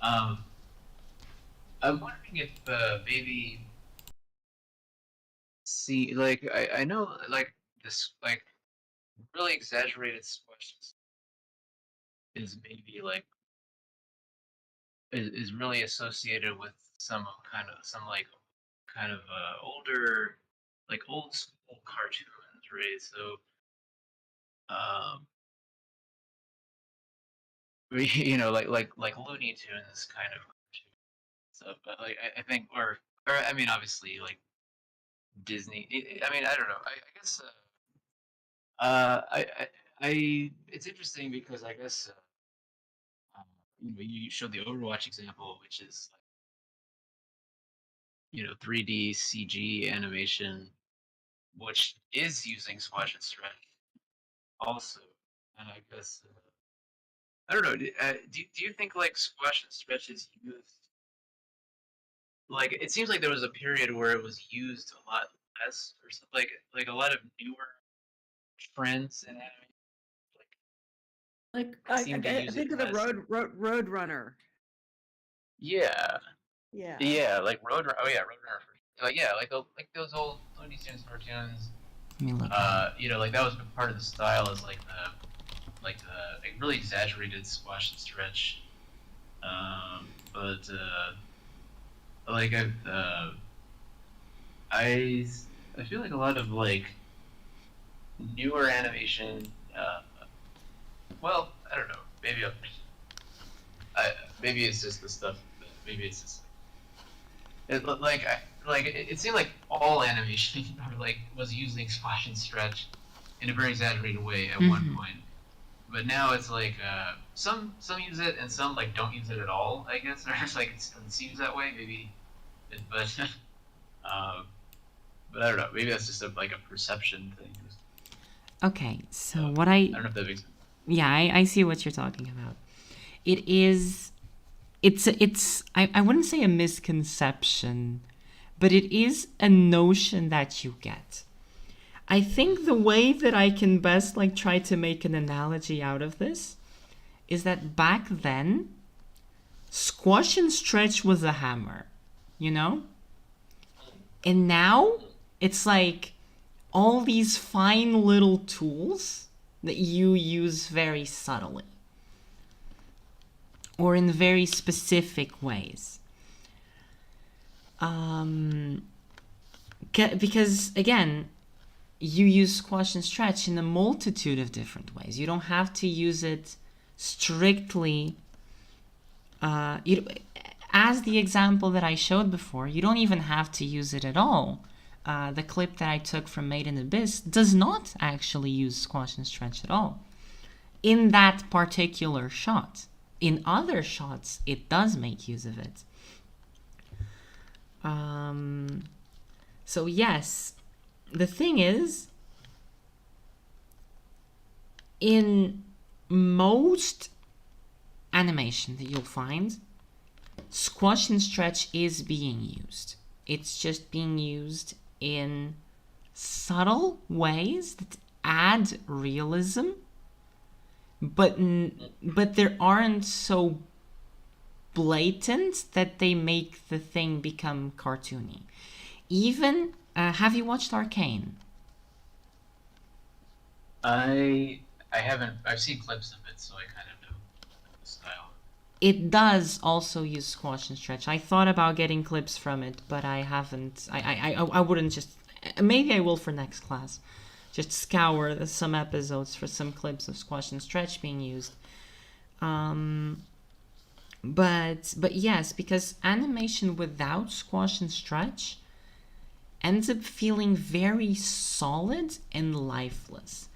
I'm wondering if maybe see like I know like this like really exaggerated squashes is maybe like is really associated with some kind of older like old school cartoons, right? So um like Looney Tunes kind of stuff, but like I think or I mean obviously like Disney. I mean I don't know. I guess it's interesting because I guess you showed the Overwatch example, which is like 3D CG animation, which is using squash and stretch also, and I guess I don't know. Do you think like squash and stretch is used? Like it seems like there was a period where it was used a lot less, or something like a lot of newer trends in anime Like seem to I use it think of the less. road runner. Yeah, Yeah. yeah, like Roadrunner. Oh yeah, Roadrunner. Like yeah, like those old Looney Tunes cartoons. Let me look. Like that was part of the style is like the really exaggerated squash and stretch. But like I I feel like a lot of like newer animation. Well, I don't know. Maybe it's just the stuff. Maybe it's just it seemed like all animation was using splash and stretch in a very exaggerated way at one point. but now it's like some use it and some like don't use it at all. I guess or it's like it seems that way. Maybe, but uh, but I don't know. Maybe that's just like a perception thing. Okay, so what I don't know if that makes sense. yeah, I see what you're talking about. It is, I wouldn't say a misconception, but it is a notion that you get. I think the way that I can best like try to make an analogy out of this is that back then, squash and stretch was a hammer, you know? And now it's like all these fine little tools that you use very subtly or in very specific ways. Because again, you use squash and stretch in a multitude of different ways. You don't have to use it strictly. As the example that I showed before, you don't even have to use it at all. The clip that I took from Made in Abyss does not actually use squash and stretch at all in that particular shot. In other shots, it does make use of it. So yes, the thing is, in most animation that you'll find, squash and stretch is being used. It's just being used in subtle ways that add realism, but there aren't so blatant that they make the thing become cartoony. Even have you watched Arcane? I haven't. I've seen clips of it, so I kind of know the style. It does also use squash and stretch. I thought about getting clips from it, but I haven't. I wouldn't just. Maybe I will for next class. Just scour some episodes for some clips of squash and stretch being used. But yes, because animation without squash and stretch ends up feeling very solid and lifeless.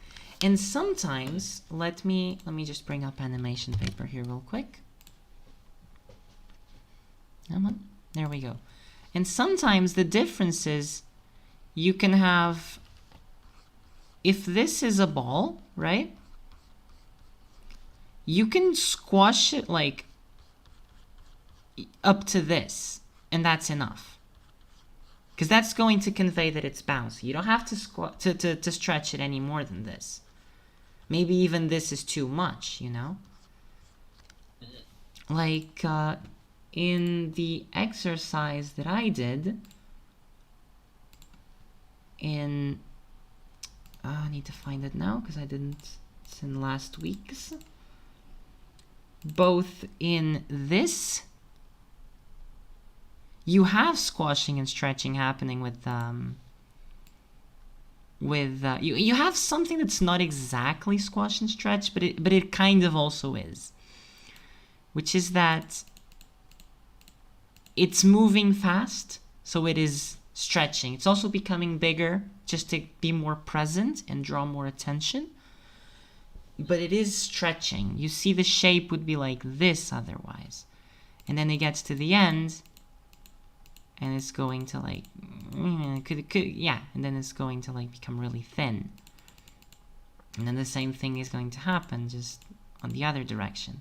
And sometimes, let me just bring up animation paper here real quick. Come on, there we go. And sometimes the difference is you can have, if this is a ball, right? You can squash it like up to this, and that's enough. Because that's going to convey that it's bouncy. You don't have to stretch it any more than this. Maybe even this is too much, you know? Like in the exercise that I did in... I need to find it now because I didn't... It's in last week's. Both in this... You have squashing and stretching happening with you have something that's not exactly squash and stretch, but it kind of also is, which is that it's moving fast, so it is stretching. It's also becoming bigger just to be more present and draw more attention, but it is stretching. You see, the shape would be like this otherwise, and then it gets to the end. And it's going to like, yeah, and then it's going to like become really thin. And then the same thing is going to happen just on the other direction.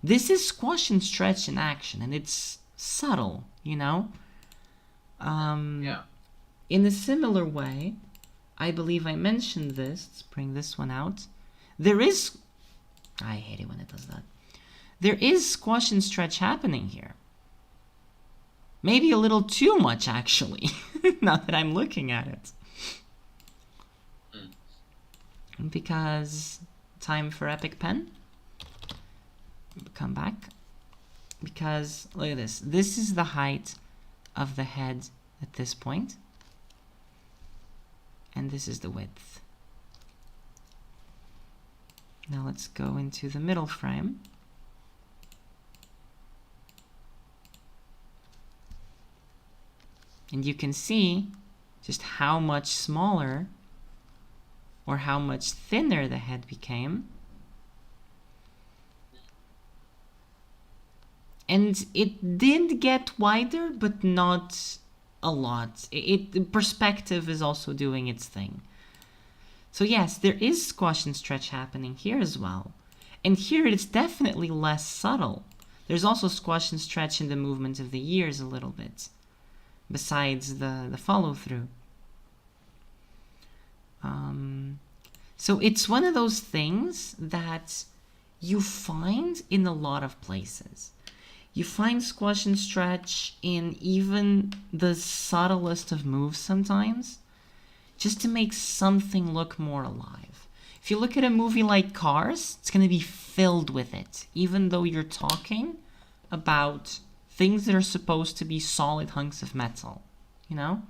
This is squash and stretch in action, and it's subtle, you know? Yeah. In a similar way, I believe I mentioned this, let's bring this one out. There is, I hate it when it does that. There is squash and stretch happening here. Maybe a little too much, actually, now that I'm looking at it. Because, time for Epic Pen. Come back. Because, look at this. This is the height of the head at this point. And this is the width. Now let's go into the middle frame. And you can see just how much smaller or how much thinner the head became And it did get wider, but not a lot. The perspective is also doing its thing. So yes, there is squash and stretch happening here as well. And here it's definitely less subtle. There's also squash and stretch in the movement of the ears a little bit, besides the follow-through. So it's one of those things that you find in a lot of places. You find squash and stretch in even the subtlest of moves sometimes, just to make something look more alive. If you look at a movie like Cars, it's going to be filled with it, even though you're talking about things that are supposed to be solid hunks of metal, you know?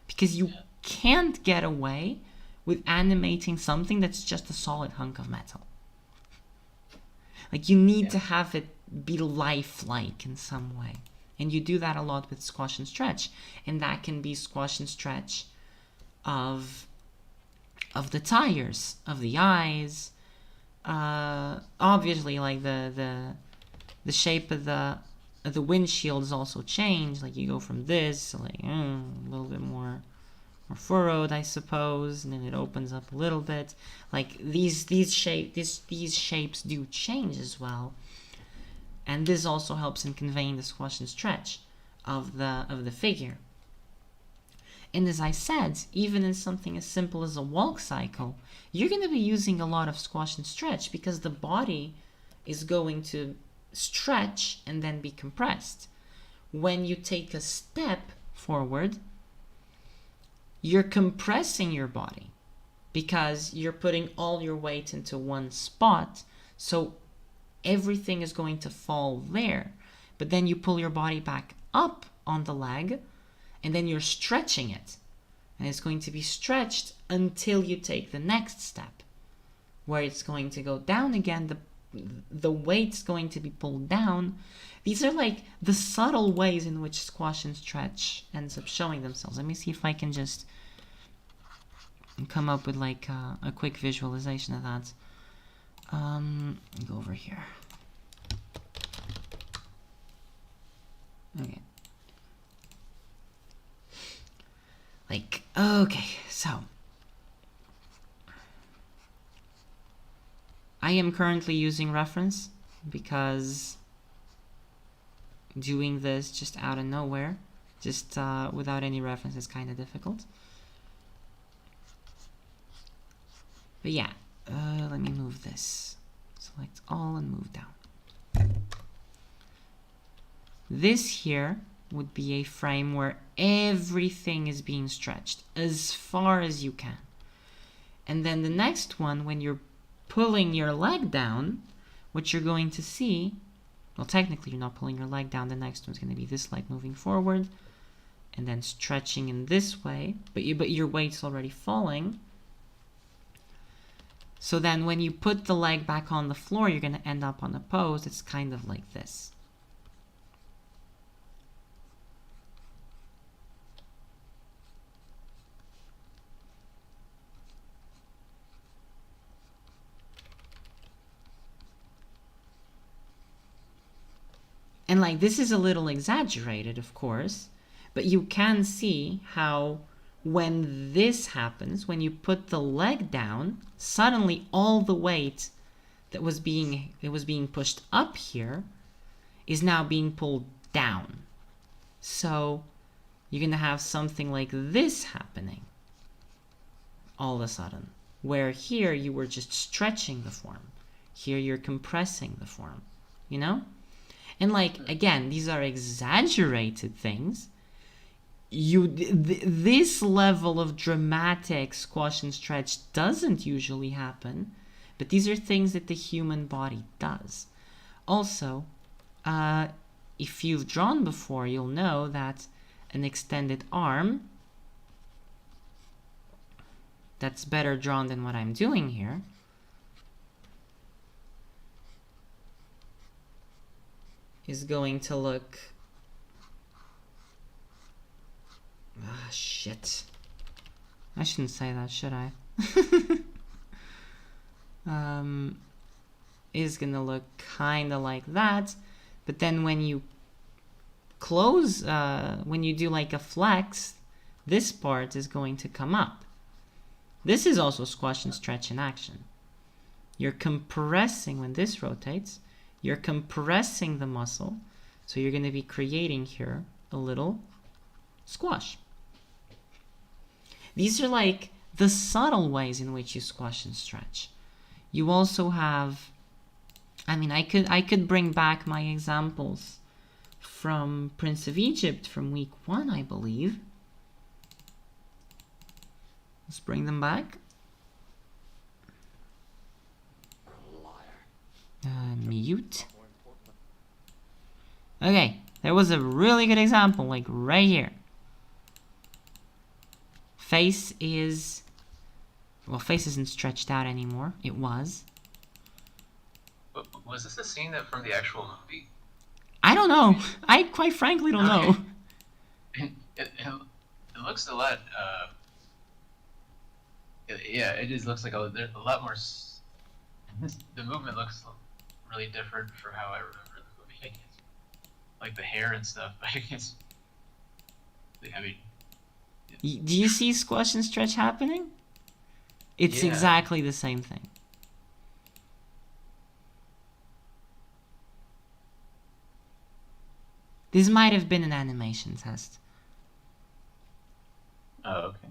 Because you can't get away with animating something that's just a solid hunk of metal. Like, you need to have it be lifelike in some way. And you do that a lot with squash and stretch. And that can be squash and stretch of the tires, of the eyes. Obviously, like the shape of the windshield is also changed. Like, you go from this to like a little bit more furrowed, I suppose, and then it opens up a little bit. Like these shapes do change as well, and this also helps in conveying the squash and stretch of the figure. And as I said, even in something as simple as a walk cycle, you're going to be using a lot of squash and stretch because the body is going to stretch and then be compressed. When you take a step forward, you're compressing your body because you're putting all your weight into one spot, so everything is going to fall there. But then you pull your body back up on the leg, and then you're stretching it. And it's going to be stretched until you take the next step, where it's going to go down again. The weight's going to be pulled down. These are like the subtle ways in which squash and stretch ends up showing themselves. Let me see if I can just come up with like a quick visualization of that. Go over here. Okay. Like, okay, so I am currently using reference because doing this just out of nowhere, just without any reference, is kind of difficult. But yeah, let me move this. Select all and move down. This here would be a frame where everything is being stretched as far as you can. And then the next one, when you're pulling your leg down, what you're going to see, well, technically you're not pulling your leg down, the next one's going to be this leg moving forward and then stretching in this way, but your weight's already falling. So then when you put the leg back on the floor, you're going to end up on a pose that's kind of like this. And like, this is a little exaggerated, of course, but you can see how when this happens, when you put the leg down, suddenly all the weight that was being pushed up here is now being pulled down. So you're going to have something like this happening all of a sudden, where here you were just stretching the form. Here you're compressing the form, you know? And like, again, these are exaggerated things. This level of dramatic squash and stretch doesn't usually happen, but these are things that the human body does. Also, if you've drawn before, you'll know that an extended arm that's better drawn than what I'm doing here is going to look... Ah, shit. I shouldn't say that, should I? Is gonna look kind of like that, But then when you close, when you do like a flex, this part is going to come up. This is also squash and stretch in action. You're compressing, when this rotates, you're compressing the muscle. So you're going to be creating here a little squash. These are like the subtle ways in which you squash and stretch. You also have, I mean, I could bring back my examples from Prince of Egypt from week 1, I believe. Let's bring them back. Mute. Okay, there was a really good example, like right here. Face is, well, face isn't stretched out anymore. It was. Was this a scene that from the actual movie? I don't know. I quite frankly don't know. It looks a lot. Yeah, it just looks like there's a lot more. The movement looks really different from how I remember the movie. I guess. Like the hair and stuff. I guess. I mean. Do you see squash and stretch happening? It's exactly the same thing. This might have been an animation test. Oh, okay.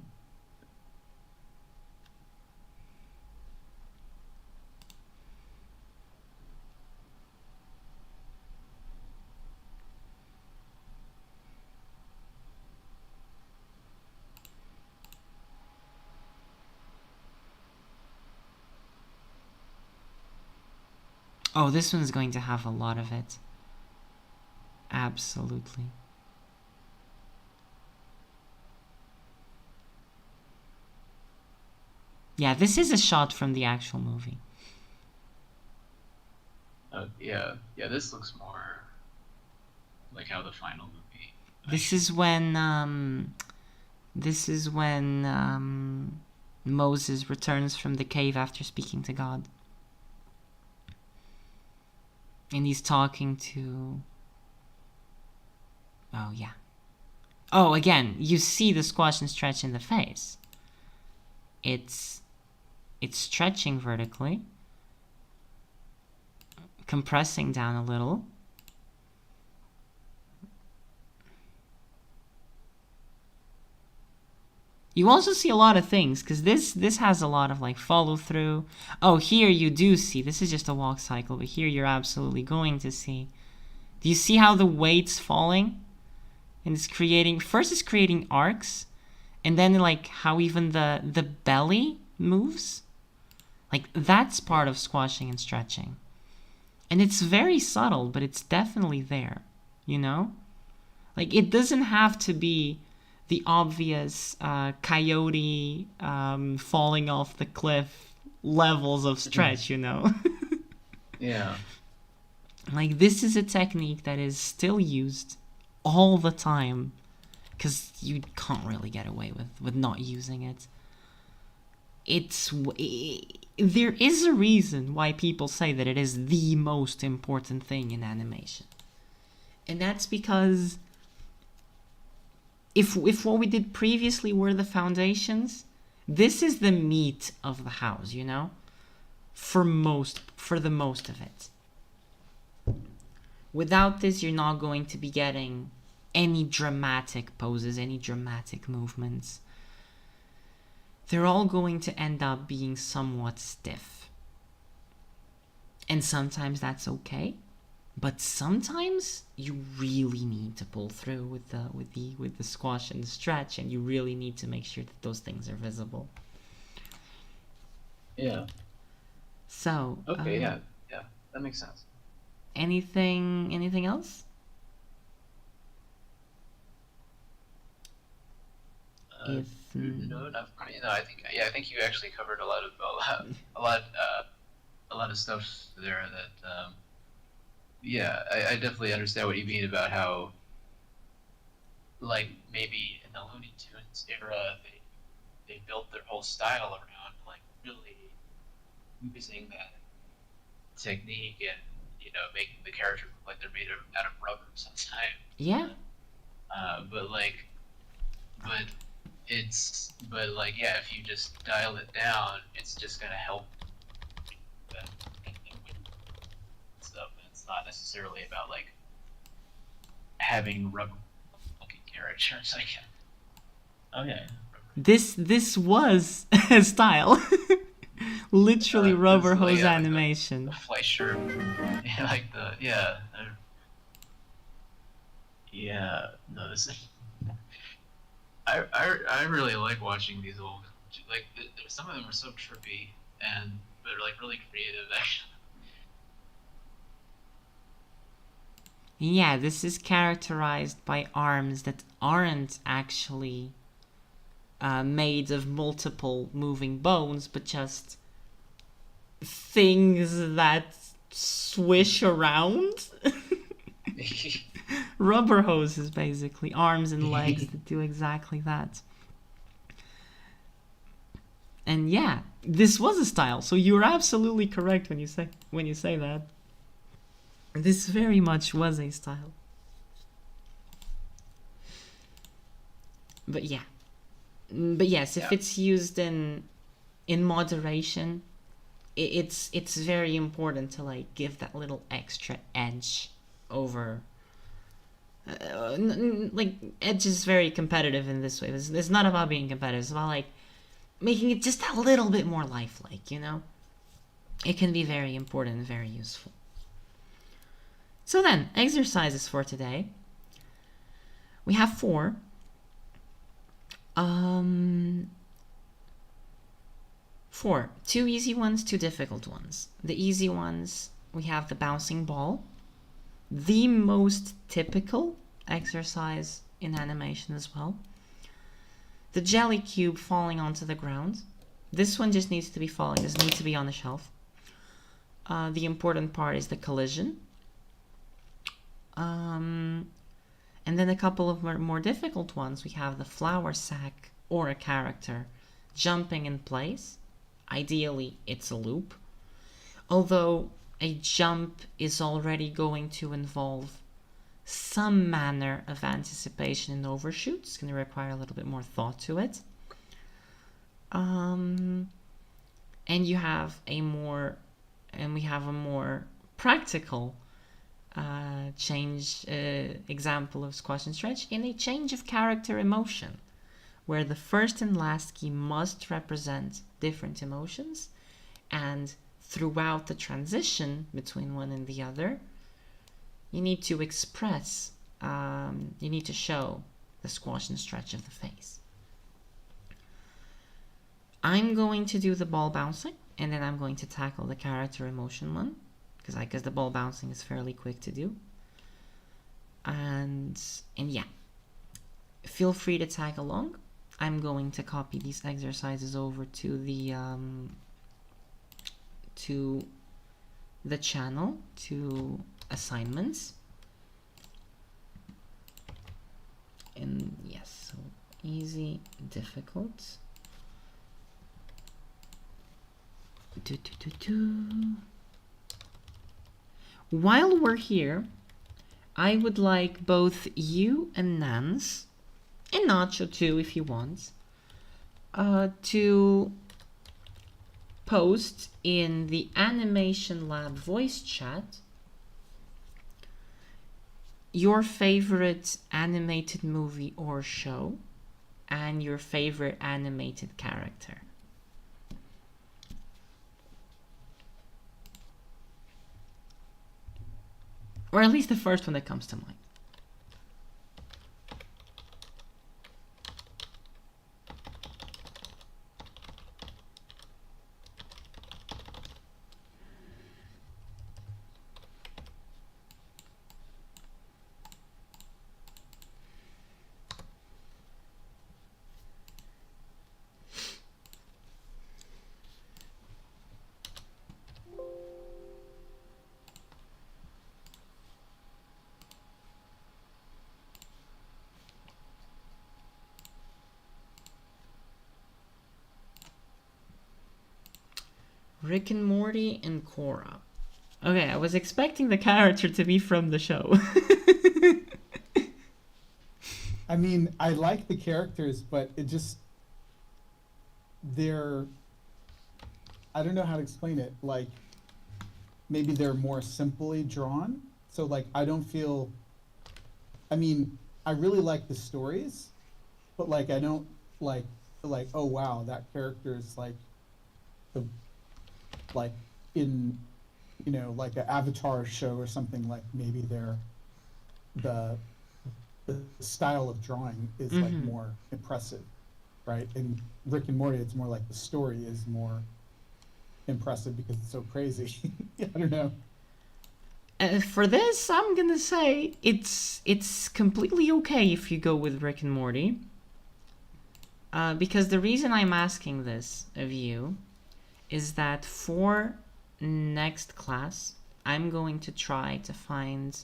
Oh, this one's going to have a lot of it. Absolutely. Yeah, this is a shot from the actual movie. Yeah, this looks more like how the final movie. This is when Moses returns from the cave after speaking to God. And he's talking to... Oh, yeah. Oh, again, you see the squash and stretch in the face. It's stretching vertically, compressing down a little. You also see a lot of things, because this has a lot of like follow through. Oh, here you do see, this is just a walk cycle, but here you're absolutely going to see. Do you see how the weight's falling? And it's creating, first it's creating arcs, and then like how even the belly moves. Like that's part of squashing and stretching. And it's very subtle, but it's definitely there, you know? Like it doesn't have to be the obvious coyote falling off the cliff levels of stretch, you know? Yeah. Like this is a technique that is still used all the time because you can't really get away with not using it. There is a reason why people say that it is the most important thing in animation. And that's because if what we did previously were the foundations, this is the meat of the house, you know? For the most of it. Without this, you're not going to be getting any dramatic poses, any dramatic movements. They're all going to end up being somewhat stiff. And sometimes that's okay. But sometimes you really need to pull through with the squash and the stretch, and you really need to make sure that those things are visible. Yeah. So. Okay. Yeah. That makes sense. Anything else? No, not for me. No, I think you actually covered a lot of stuff there that. I definitely understand what you mean about how, like, maybe in the Looney Tunes era, they built their whole style around, like, really using that technique and, making the character look like they're made out of rubber sometimes. Yeah. But like, but like, yeah, if you just dial it down, it's just gonna help stuff. And it's not necessarily about like having rubber looking characters. I guess. Okay. This was a style. Literally rubber hose animation. The Fleischer, no, this is. I really like watching these old, like some of them are so trippy and they're like really creative actually. Yeah, this is characterized by arms that aren't actually made of multiple moving bones, but just things that swish around. Rubber hoses, basically. Arms and legs that do exactly that. And yeah, this was a style, so you're absolutely correct when you say that. This very much was a style. But yeah. But yes, if it's used in moderation, it's very important to like give that little extra edge over. Like edge is very competitive in this way. It's not about being competitive. It's about like making it just a little bit more lifelike. It can be very important and very useful. So then, exercises for today. We have 4. 4. 2 easy ones, 2 difficult ones. The easy ones, we have the bouncing ball. The most typical exercise in animation as well. The jelly cube falling onto the ground. This one just needs to be falling. Doesn't need to be on the shelf. The important part is the collision. And then a couple of more difficult ones. We have the flour sack or a character jumping in place. Ideally, it's a loop. Although a jump is already going to involve some manner of anticipation and overshoot. It's going to require a little bit more thought to it. And we have a more practical example of squash and stretch in a change of character emotion, where the first and last key must represent different emotions, and throughout the transition between one and the other, you need to express, you need to show the squash and stretch of the face. I'm going to do the ball bouncing, and then I'm going to tackle the character emotion one, because the ball bouncing is fairly quick to do. And yeah, feel free to tag along. I'm going to copy these exercises over to the channel, to assignments. And yes, so easy, difficult. While we're here, I would like both you and Nance, and Nacho too if you want, to post in the Animation Lab voice chat your favorite animated movie or show and your favorite animated character. Or at least the first one that comes to mind. Rick and Morty and Korra. Okay, I was expecting the character to be from the show. I mean, I like the characters, but it just they're I don't know how to explain it. Like maybe they're more simply drawn. So like I don't feel I mean, I really like the stories, but like I don't like oh wow, that character is like the like in like an Avatar show or something, like maybe the the style of drawing is like Mm-hmm. more impressive, right? And Rick and Morty, it's more like the story is more impressive because it's so crazy. I don't know. For this, I'm gonna say it's completely okay if you go with Rick and Morty. Because the reason I'm asking this of you is that for next class, I'm going to try to find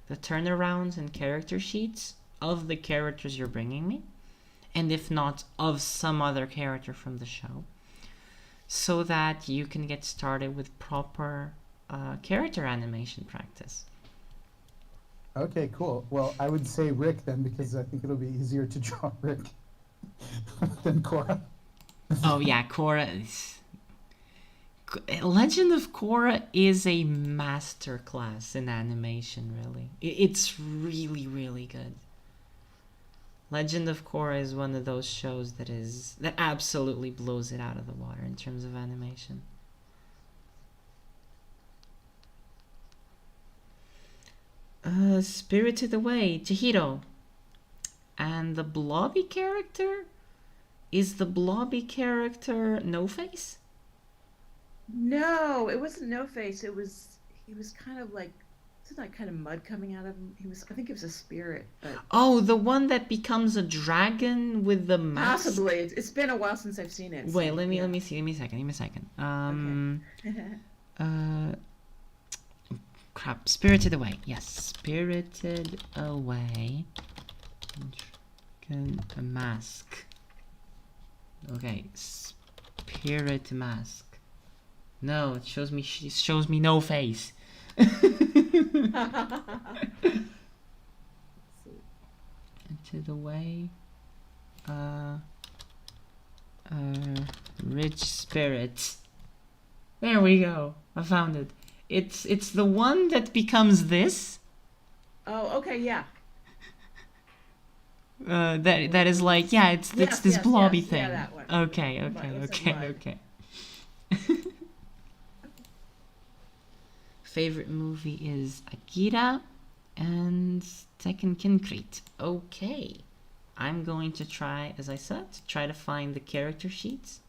the turnarounds and character sheets of the characters you're bringing me, and if not, of some other character from the show, so that you can get started with proper character animation practice. Okay, cool. Well, I would say Rick then because I think it'll be easier to draw Rick than Cora. Oh yeah, Korra. Legend of Korra is a masterclass in animation, really. It's really, really good. Legend of Korra is one of those shows that absolutely blows it out of the water in terms of animation. Spirited Away, Chihiro. And the blobby character? Is the blobby character No Face? No, it wasn't No Face. He was kind of like, isn't that kind of mud coming out of him? I think it was a spirit, but Oh, the one that becomes a dragon with the mask? possibly. It's been a while since I've seen it. Wait, so, let me yeah. see. Give me a second. Okay. Uh, crap. Spirited Away. Yes, Spirited Away. A mask. Okay, Spirit Mask. No, it shows me No Face. Spirited Away. Rich Spirit. There we go. I found it. It's the one that becomes this. Oh, okay, yeah. That is like, yeah, it's Yes, this yes, blobby yes, thing. yeah, that one. Okay. Mud. Favorite movie is Akira and Tekken Concrete. Okay. I'm going to try, as I said, to find the character sheets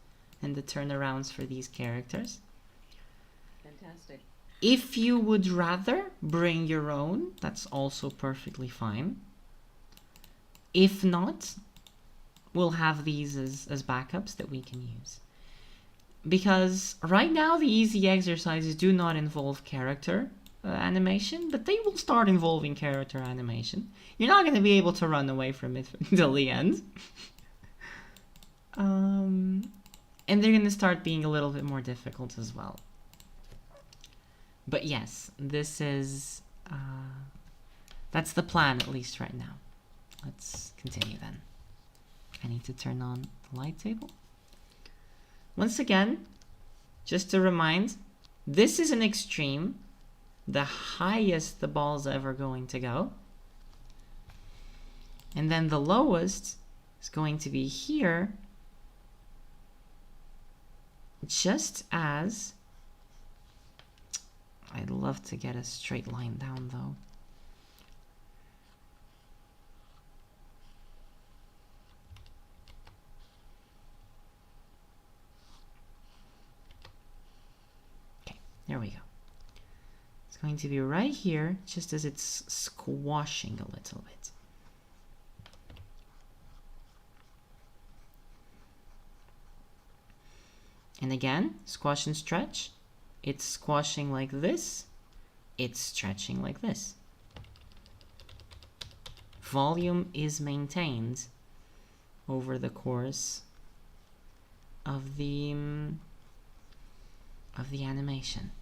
and the turnarounds for these characters. Fantastic. If you would rather bring your own, that's also perfectly fine. If not, we'll have these as backups that we can use. Because right now the easy exercises do not involve character animation, but they will start involving character animation. You're not going to be able to run away from it until the end. And they're going to start being a little bit more difficult as well. But yes, this is... that's the plan, at least right now. Let's continue then. I need to turn on the light table. Once again, just to remind, this is an extreme, the highest the ball's ever going to go. And then the lowest is going to be here, just as... I'd love to get a straight line down though. There we go. It's going to be right here, just as it's squashing a little bit. And again, squash and stretch. It's squashing like this. It's stretching like this. Volume is maintained over the course of the animation.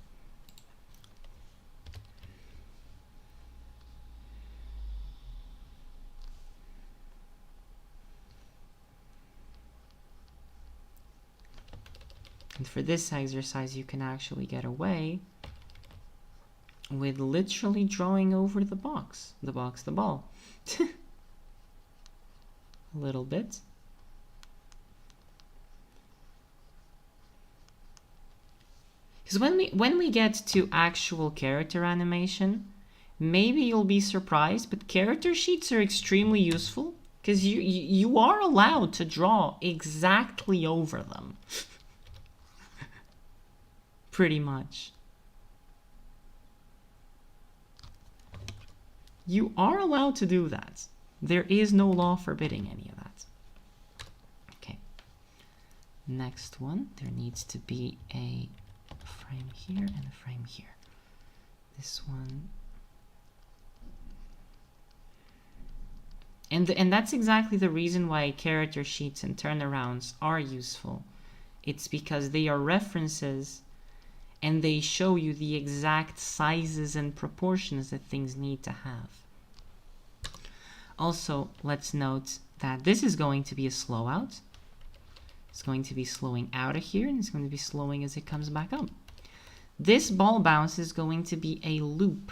And for this exercise, you can actually get away with literally drawing over the ball. A little bit. Because when we get to actual character animation, maybe you'll be surprised, but character sheets are extremely useful because you are allowed to draw exactly over them. Pretty much. You are allowed to do that. There is no law forbidding any of that. Okay. Next one, there needs to be a frame here and a frame here. This one. And that's exactly the reason why character sheets and turnarounds are useful. It's because they are references and they show you the exact sizes and proportions that things need to have. Also, let's note that this is going to be a slow out. It's going to be slowing out of here, and it's going to be slowing as it comes back up. This ball bounce is going to be a loop.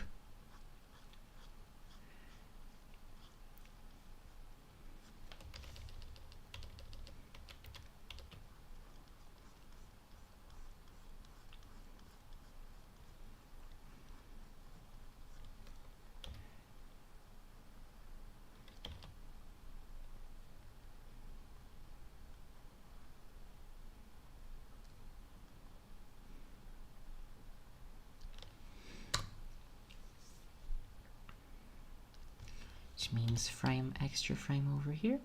Which means extra frame over here.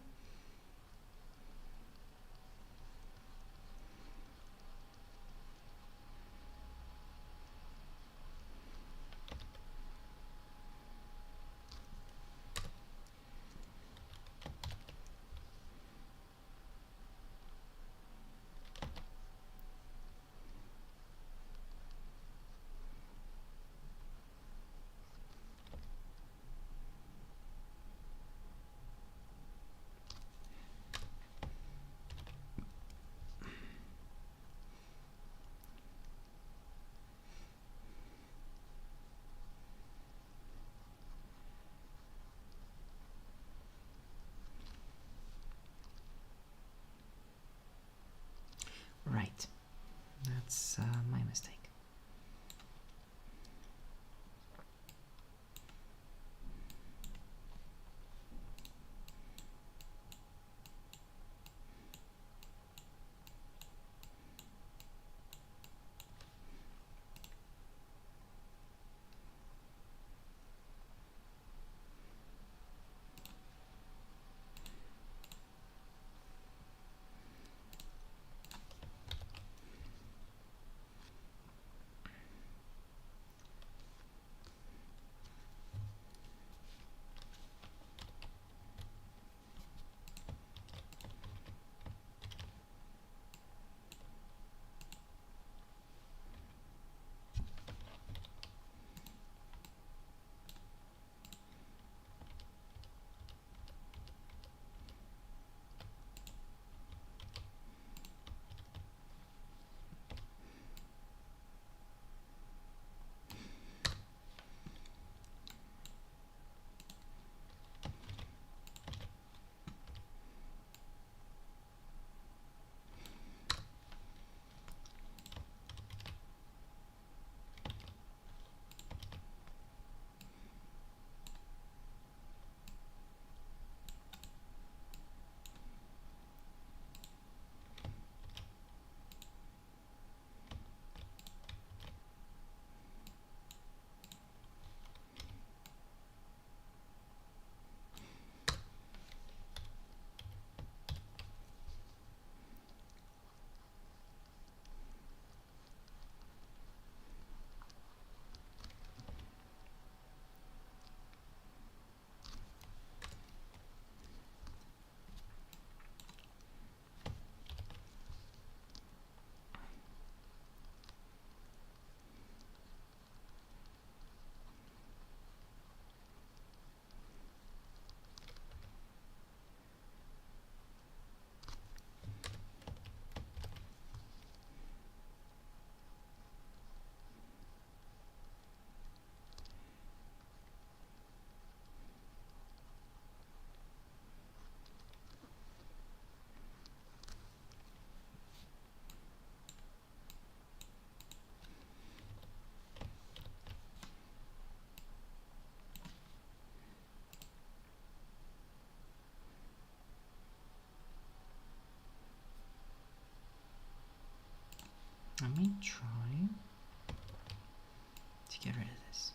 Right, that's my mistake. Let me try to get rid of this.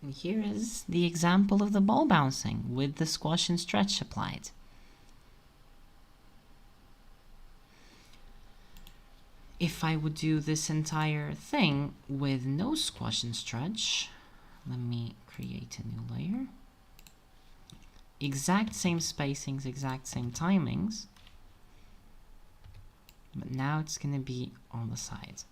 And here is the example of the ball bouncing with the squash and stretch applied. If I would do this entire thing with no squash and stretch, let me create a new layer. Exact same spacings, exact same timings, but now it's going to be on the side.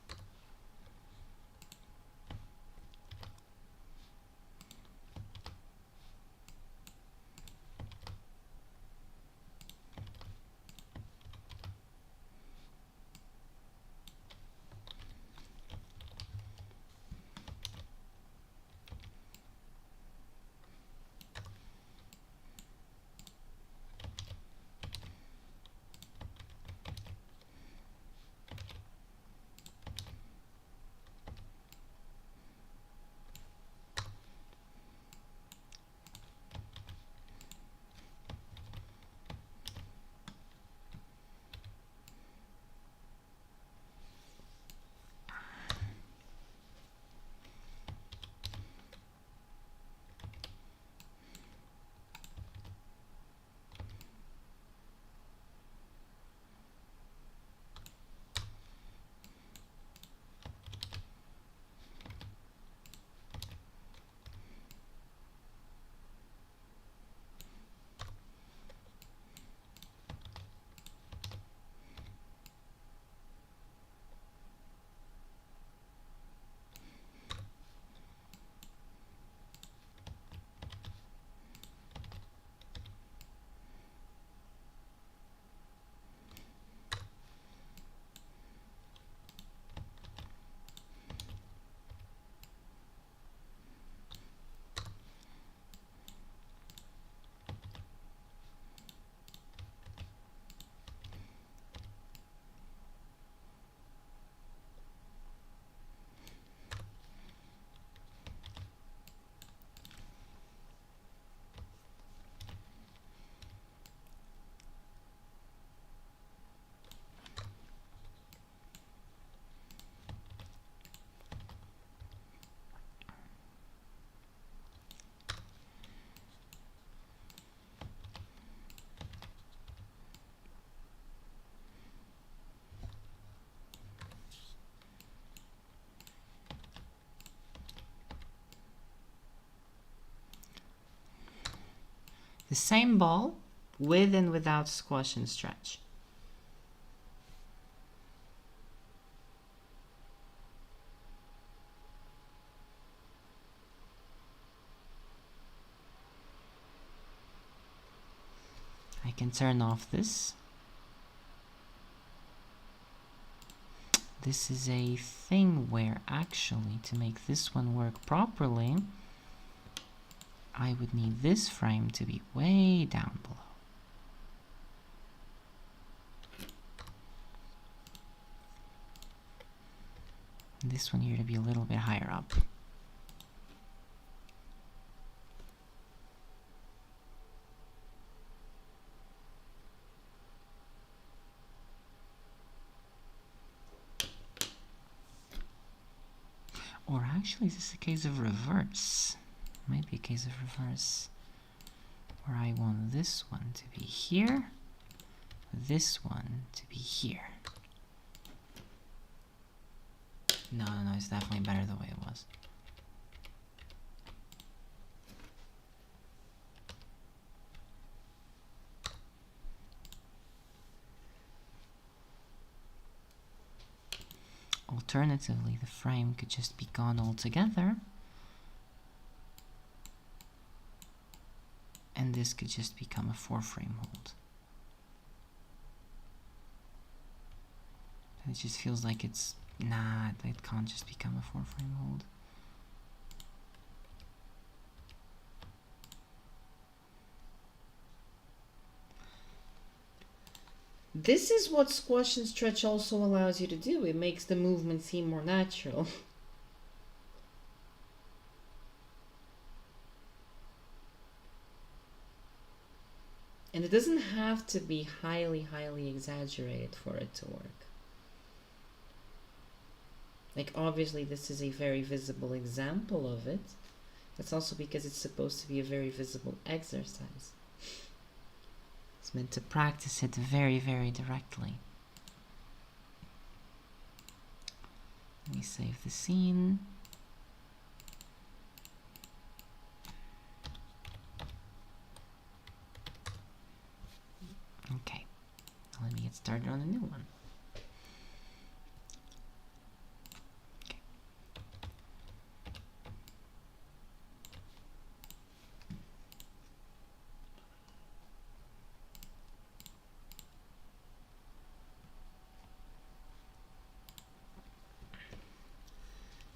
The same ball with and without squash and stretch. I can turn off this. This is a thing where actually to make this one work properly, I would need this frame to be way down below. And this one here to be a little bit higher up. Or actually, is this a case of reverse? Might be a case of reverse. Where I want this one to be here, this one to be here. No, it's definitely better the way it was. Alternatively, the frame could just be gone altogether. And this could just become a 4-frame hold. And it just feels like it's... Nah, it can't just become a 4-frame hold. This is what squash and stretch also allows you to do. It makes the movement seem more natural. And it doesn't have to be highly exaggerated for it to work. Like, obviously this is a very visible example of it. That's also because it's supposed to be a very visible exercise. It's meant to practice it very directly. Let me save the scene. Okay, now let me get started on a new one. Okay.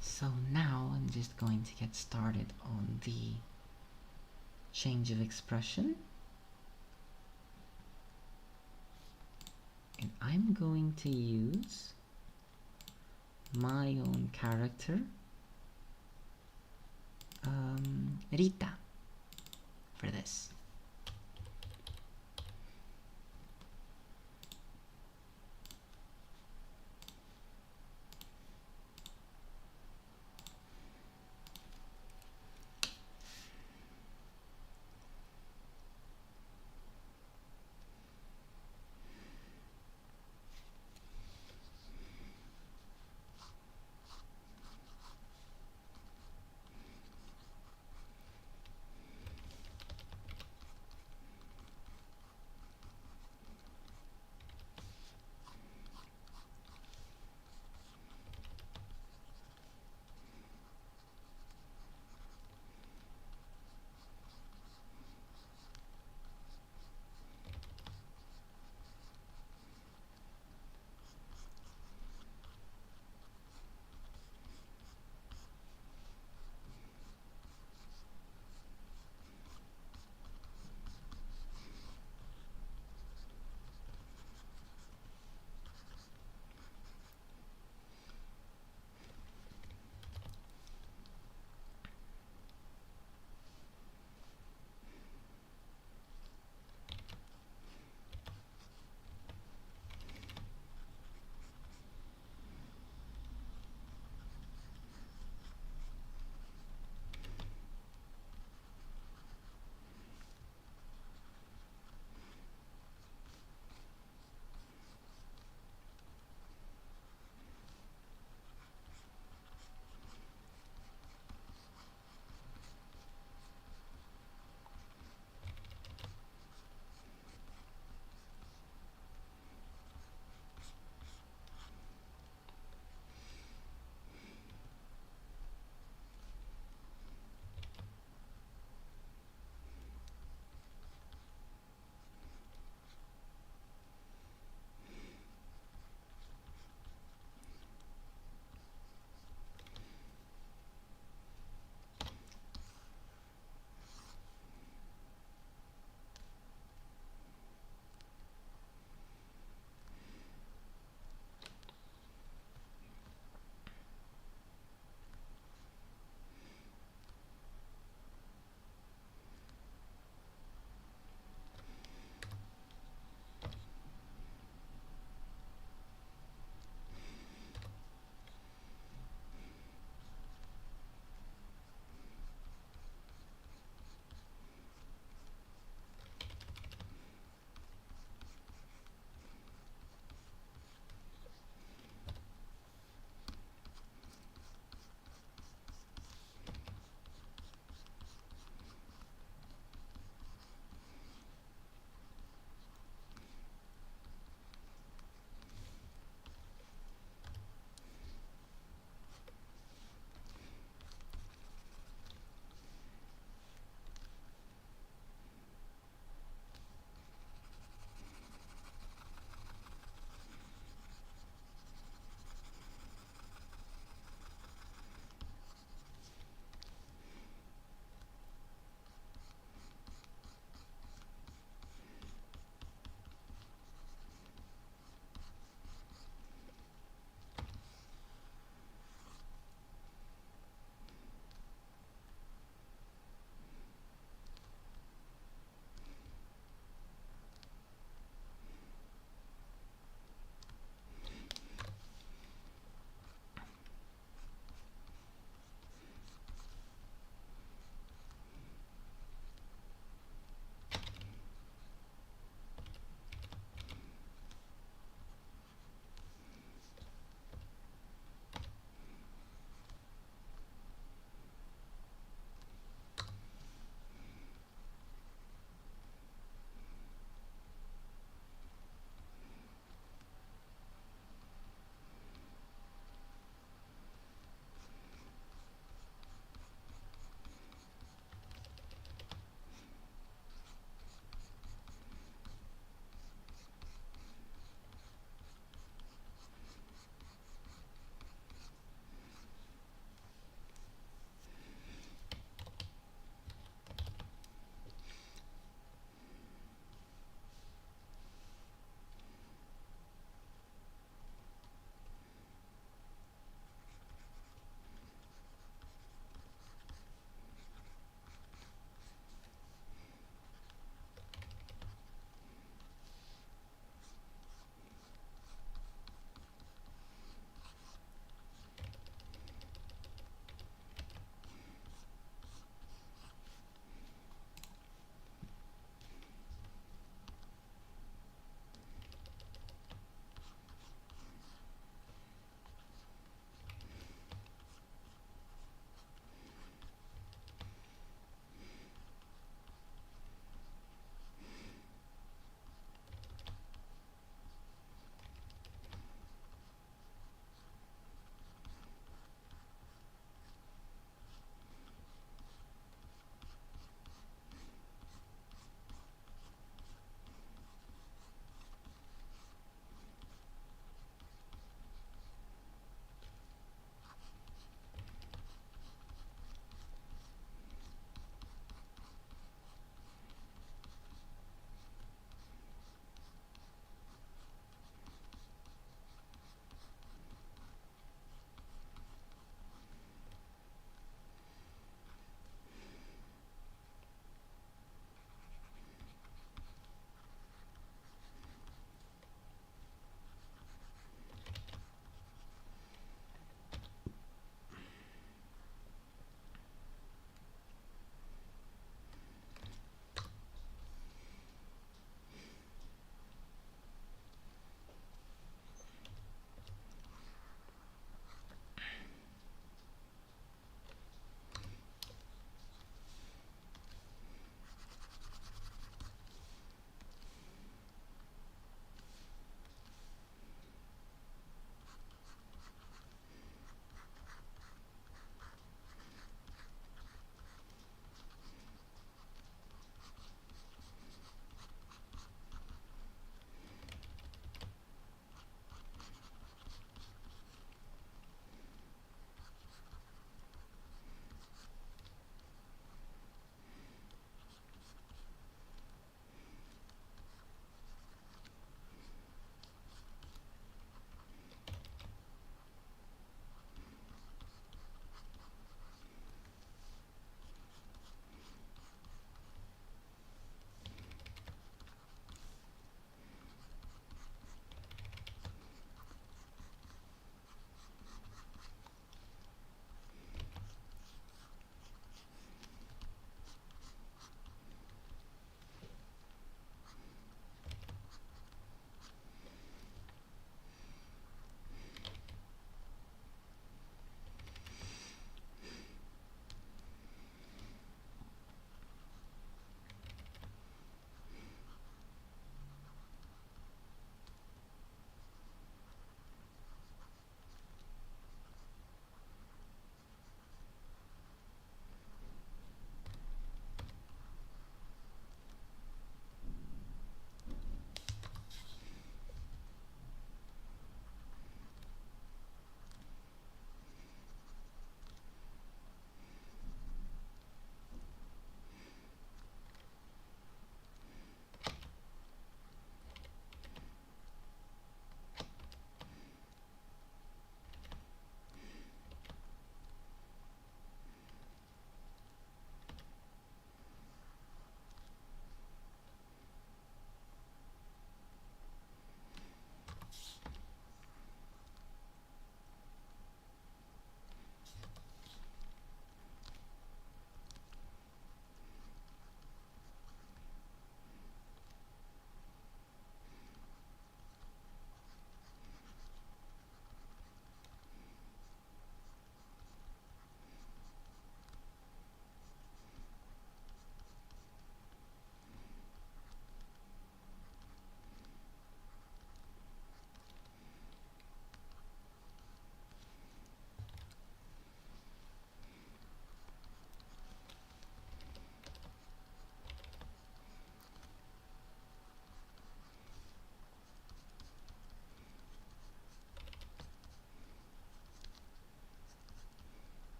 So now I'm just going to get started on the change of expression. And I'm going to use my own character, Rita, for this.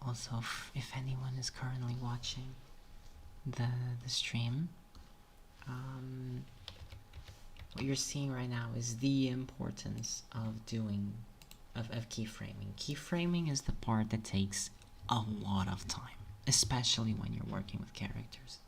Also, if anyone is currently watching the stream, what you're seeing right now is the importance of keyframing. Keyframing is the part that takes a lot of time, especially when you're working with characters.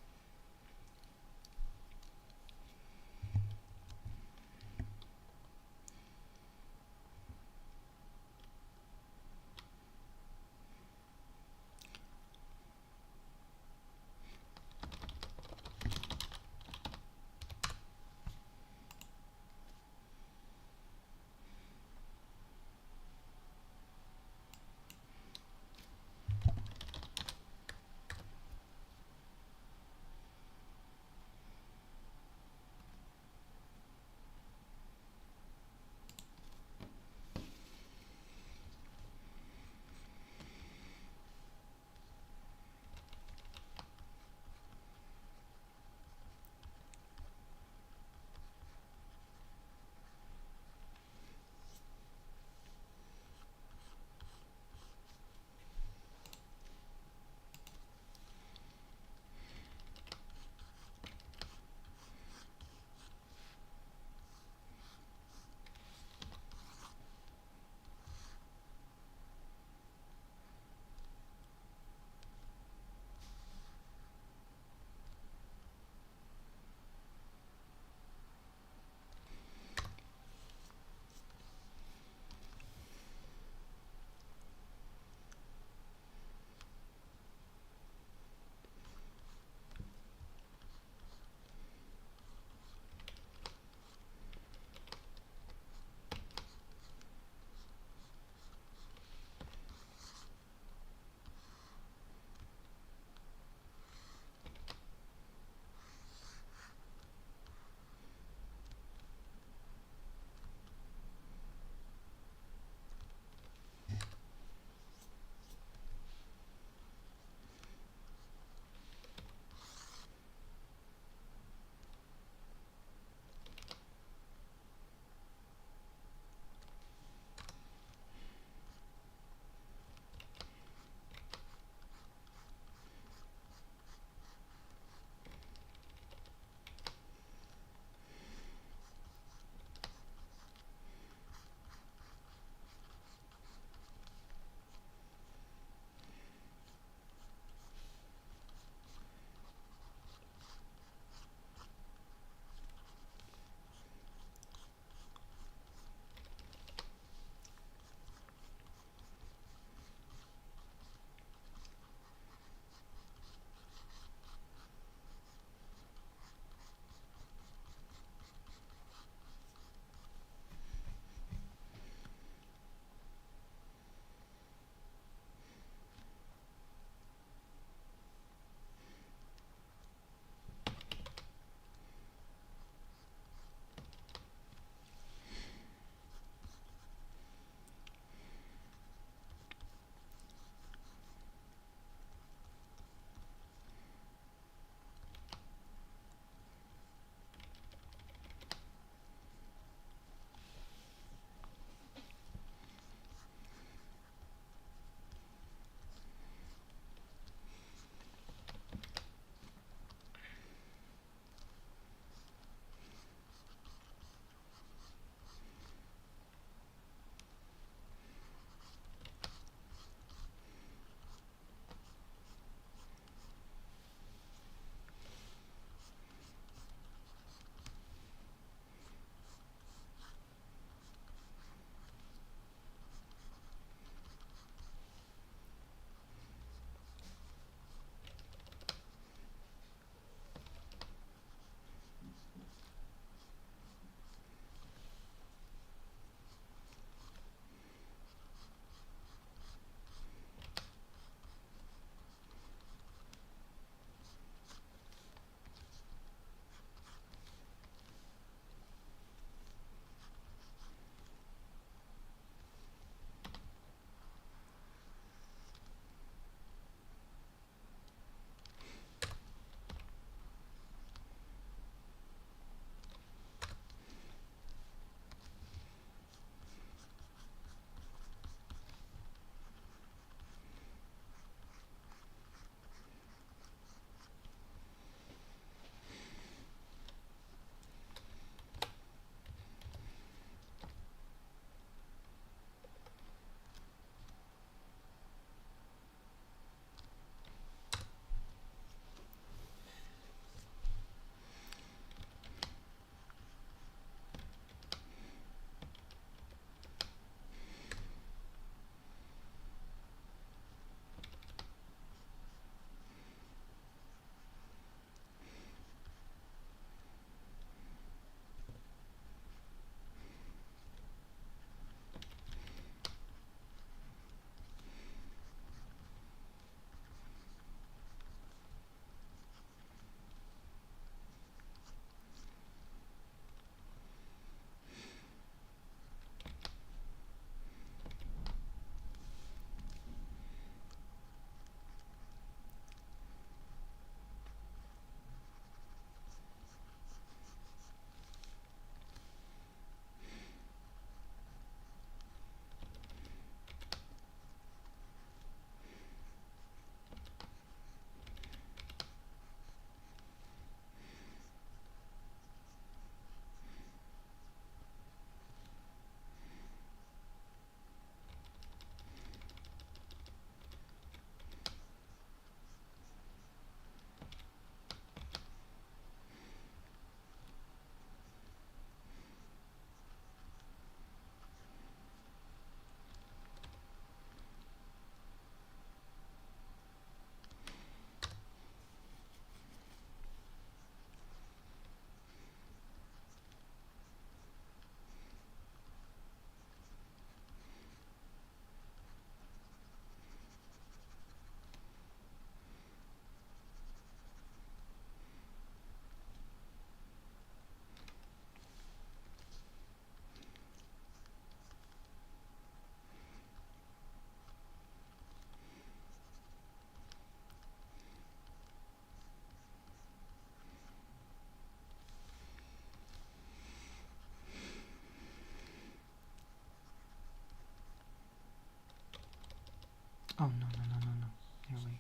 Oh, no, no, no, no, no. There we go.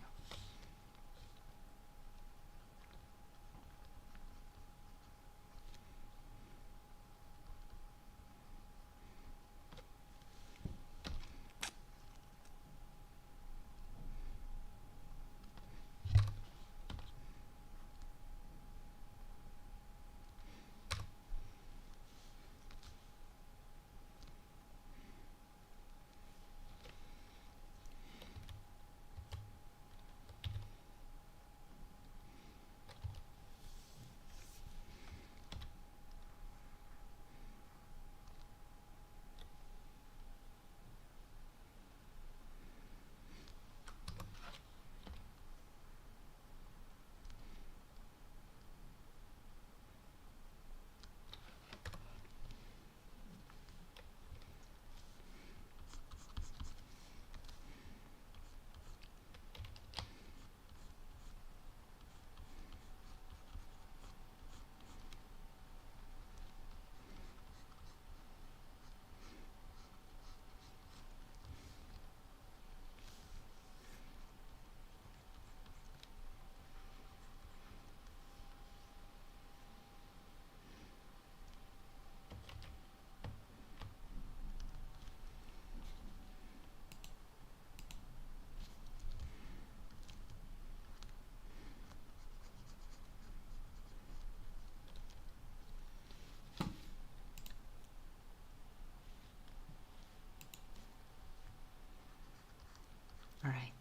All right.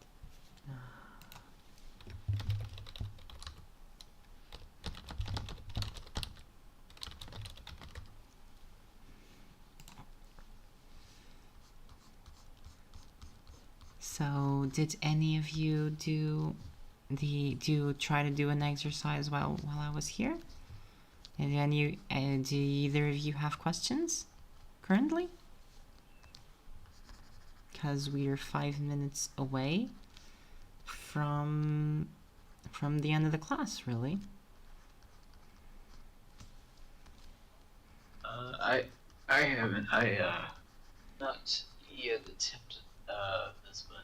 So, did any of you try to do an exercise while I was here? And do either of you have questions currently? Because we are 5 minutes away from the end of the class, really. I haven't. Not yet attempted this, but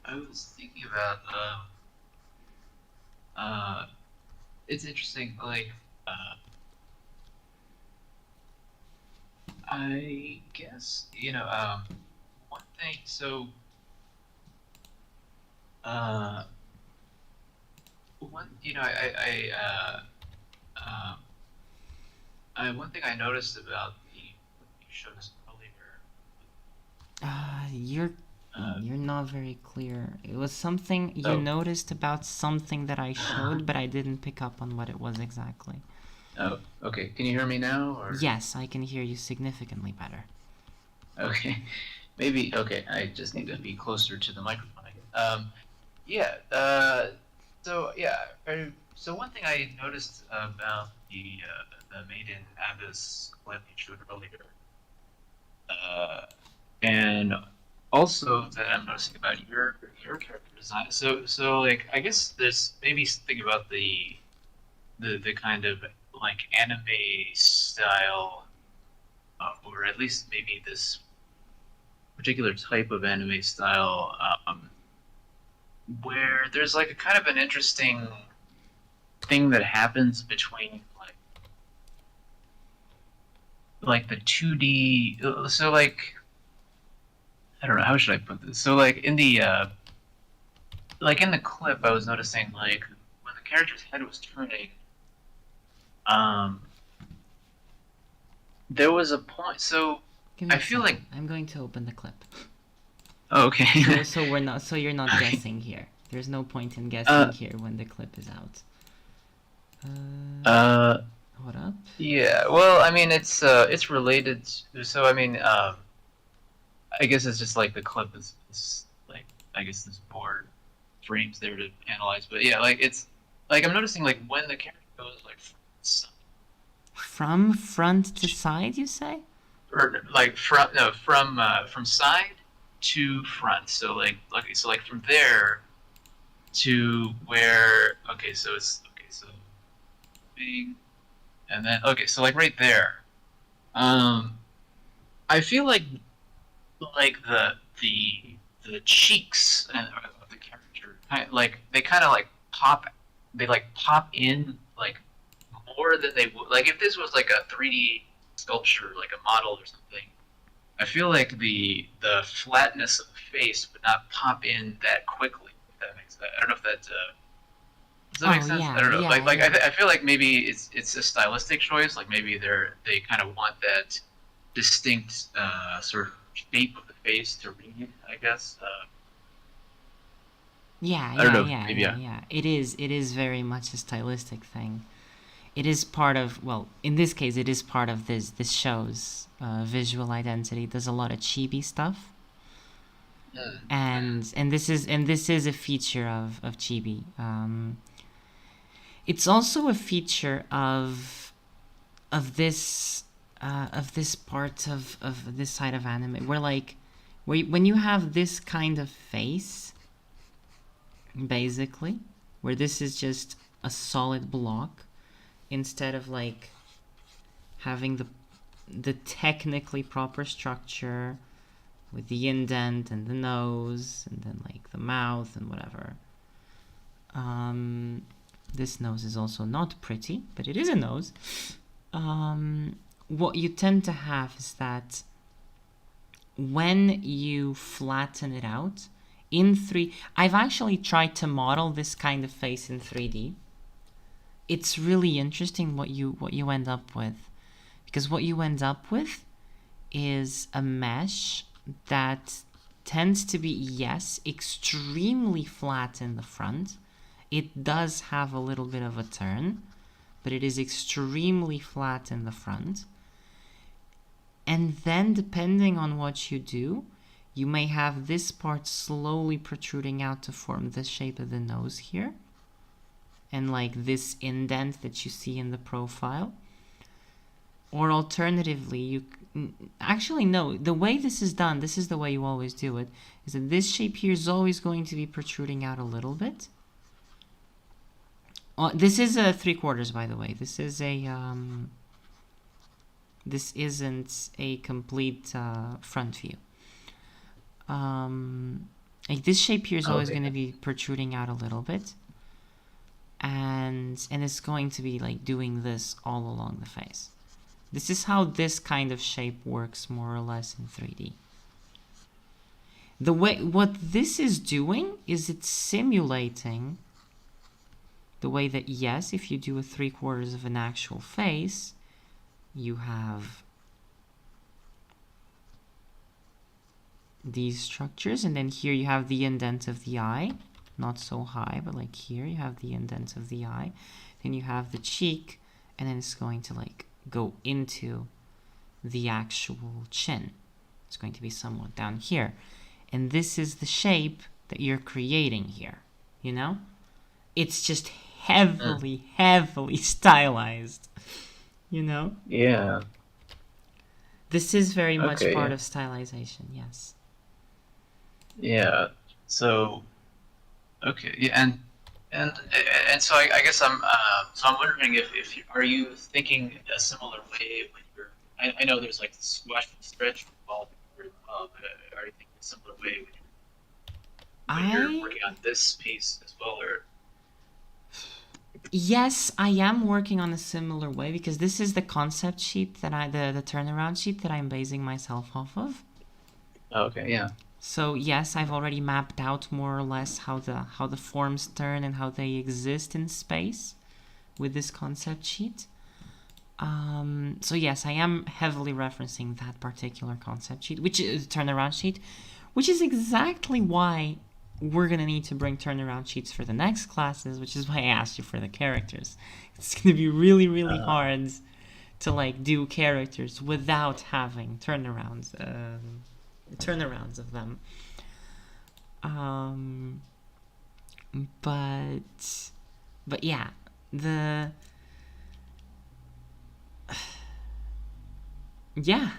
I was thinking about it's interesting. Like I guess one thing. So one one thing I noticed about what you showed us earlier. You're not very clear. It was something you noticed about something that I showed, but I didn't pick up on what it was exactly. Oh, okay. Can you hear me now? Or? Yes, I can hear you significantly better. Okay, maybe. Okay, I just need to be closer to the microphone. Yeah. So yeah. So one thing I noticed about the Maiden Abyss clip you showed earlier, and also that I'm noticing about your character design. So like I guess there's maybe something about the kind of like anime style, or at least maybe this particular type of anime style, where there's like a kind of an interesting thing that happens between like the 2D. So like I don't know, how should I put this. So like in the clip, I was noticing like when the character's head was turning, um, there was a point. So I feel like I'm going to open the clip. Oh, okay. So you're not guessing here. There's no point in guessing here when the clip is out. Hold up. Yeah. Well, I mean, it's related. So I mean, I guess it's just like the clip is like I guess this board frames there to analyze. But yeah, like it's like I'm noticing like when the character goes like from front to side, you say? Or like from side to front. So like from there to where so big, and then so like right there. I feel like the cheeks of the character, like they kind of like pop, they like pop in like more than they would. Like if this was like a 3D sculpture, like a model or something, I feel like the flatness of the face would not pop in that quickly. If that makes sense. I don't know if that does that make Oh sense. I yeah, don't know. yeah, Like yeah. I feel like maybe it's a stylistic choice. Like maybe they kind of want that distinct sort of shape of the face to read. I guess. Yeah, I don't yeah, know. yeah, Maybe yeah, yeah. yeah. It is very much a stylistic thing. It is part of, well, in this case, it is part of this show's visual identity. There's a lot of chibi stuff, and this is a feature of chibi. It's also a feature of this part of this side of anime where like when you have this kind of face, basically, where this is just a solid block instead of like having the technically proper structure with the indent and the nose and then like the mouth and whatever. This nose is also not pretty, but it is a nose. What you tend to have is that when you flatten it out in 3, I've actually tried to model this kind of face in 3D. It's really interesting what you end up with, because what you end up with is a mesh that tends to be, yes, extremely flat in the front. It does have a little bit of a turn, but it is extremely flat in the front. And then depending on what you do, you may have this part slowly protruding out to form the shape of the nose here, and like this indent that you see in the profile. Or alternatively, you actually no, the way this is done, this is the way you always do it, is that this shape here is always going to be protruding out a little bit. This is a 3/4, by the way. This is a this isn't a complete front view. Like this shape here is always going to be protruding out a little bit, and it's going to be like doing this all along the face. This is how this kind of shape works more or less in 3D. The way what this is doing is it's simulating the way that, yes, if you do a 3/4 of an actual face, you have these structures, and then here you have the indent of the eye, not so high, but like here you have the indent of the eye, then you have the cheek, and then it's going to like go into the actual chin. It's going to be somewhat down here, and this is the shape that you're creating here, you know? It's just heavily stylized, you know? Yeah. This is very much Okay, part yeah. of stylization, yes. Yeah. So okay. Yeah. And so I guess I'm wondering if are you thinking a similar way when you're I know there's like the squash and stretch involved as well, but are you thinking a similar way when you're I working on this piece as well, or Yes, I am working on a similar way because this is the concept sheet that the turnaround sheet that I'm basing myself off of. oh, okay, yeah. So yes, I've already mapped out more or less how the forms turn and how they exist in space with this concept sheet. So yes, I am heavily referencing that particular concept sheet, which is turnaround sheet, which is exactly why we're gonna need to bring turnaround sheets for the next classes, which is why I asked you for the characters. It's gonna be really hard to like do characters without having turnarounds of them. But yeah,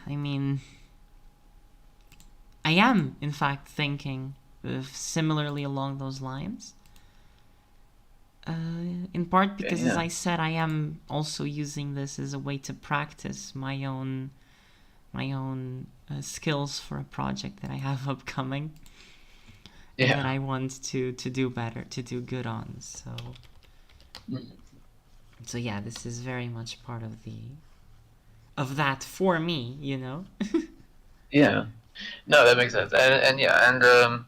I mean, I am in fact thinking similarly along those lines. In part because, Okay, as yeah. I said, I am also using this as a way to practice my own skills for a project that I have upcoming. Yeah. That I want to do better, to do good on. So yeah, this is very much part of that for me, you know. Yeah. No, that makes sense. And yeah, and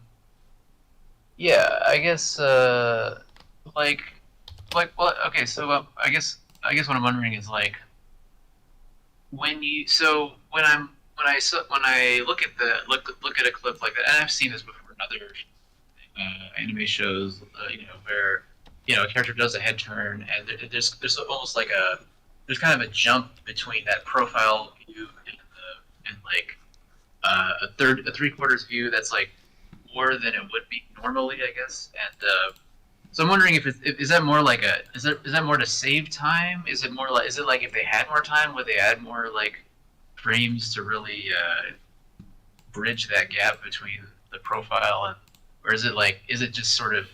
yeah, I guess like well, okay, so I guess what I'm wondering is like when you so when I look at look at a clip like that, and I've seen this before in other anime shows, where a character does a head turn, and there's almost like there's kind of a jump between that profile view and like a 3/4 view that's like more than it would be normally, I guess. And so I'm wondering if is that more like is that more to save time? Is it like if they had more time, would they add more like frames to really bridge that gap between the profile and, or is it just sort of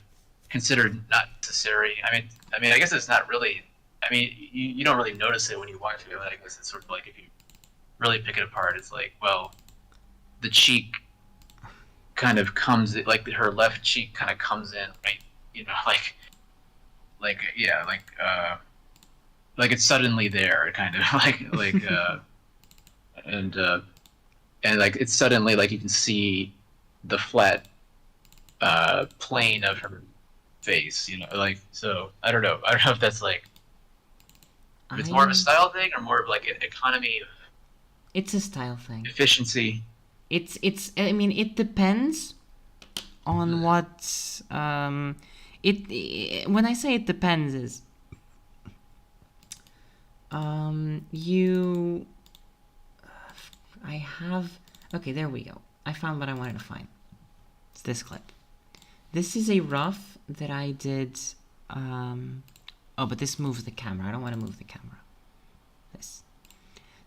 considered not necessary? I guess it's not really. I mean, you don't really notice it when you watch it. I guess it's sort of like if you really pick it apart, it's like, well, the cheek kind of comes like her left cheek kind of comes in, right? Yeah, like it's suddenly there, kind of and like it's suddenly like you can see the flat plane of her face, like, so I don't know if that's like if it's more of a style thing or more of like an economy of It's a style thing. efficiency. I mean, it depends on what when I say it depends is okay, there we go. I found what I wanted to find. It's this clip. This is a rough that I did but this moves the camera. I don't want to move the camera.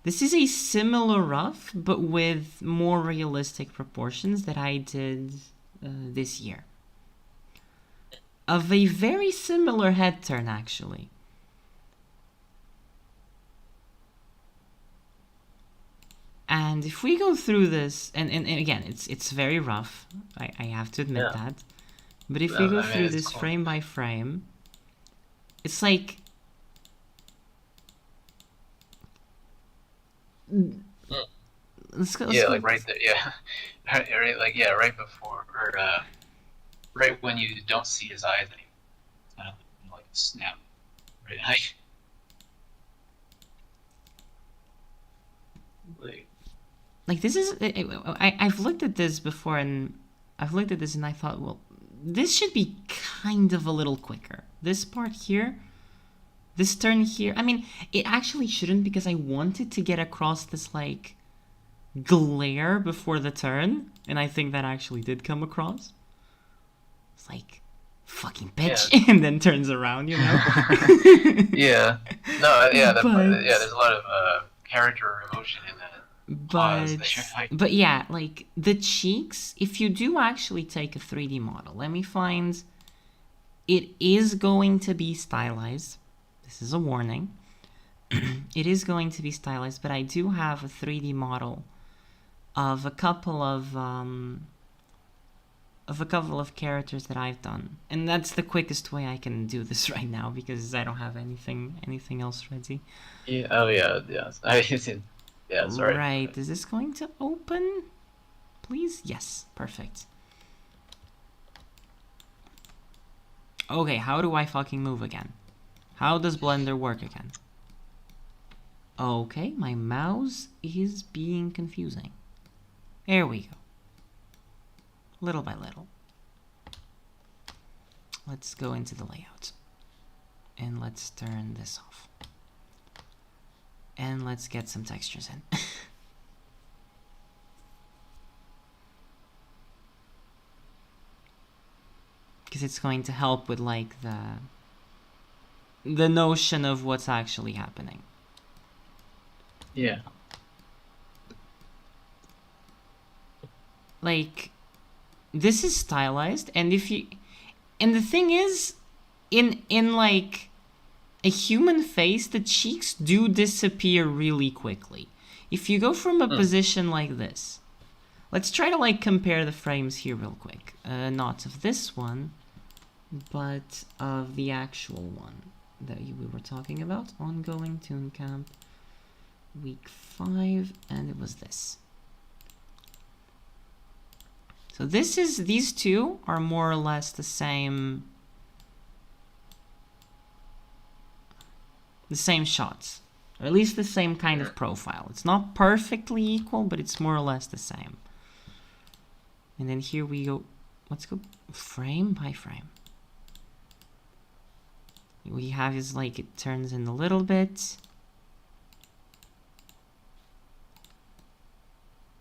This is a similar rough, but with more realistic proportions that I did this year. Of a very similar head turn, actually. And if we go through this, and again, it's very rough. I have to admit that. But if we go through this cool. Frame by frame, it's like... Let's go, like right there, yeah. Right before, or right when you don't see his eyes anymore. Kind of like a snap, right? Like this is... I've looked at this before, and I thought, well, this should be kind of a little quicker. This part here, this turn here, I mean, it actually shouldn't, because I wanted to get across this, like, glare before the turn, and I think that actually did come across. It's like, fucking bitch, yeah. And then turns around, you know? Yeah. No, yeah, there's a lot of character emotion in that. But yeah, like the cheeks, if you do actually take a 3D model, let me find, it is going to be stylized. This is a warning. It is going to be stylized, but I do have a 3D model of a couple of characters that I've done, and that's the quickest way I can do this right now because I don't have anything else ready. Yeah. Oh yeah. Yeah, sorry. Right, is this going to open? Please? Yes, perfect. Okay, how do I fucking move again? How does Blender work again? Okay, my mouse is being confusing. There we go. Little by little. Let's go into the layout. And let's turn this off. And let's get some textures in. Because it's going to help with like the notion of what's actually happening. Yeah. Like, this is stylized, and the thing is, in like a human face, the cheeks do disappear really quickly. if you go from a position like this, let's try to like compare the frames here real quick. Not of this one, but of the actual one that we were talking about. Ongoing ToonCamp week 5, and it was this. So these two are more or less the same shots, or at least the same kind of profile. It's not perfectly equal, but it's more or less the same. And then here we go, let's go frame by frame. What you have is like it turns in a little bit.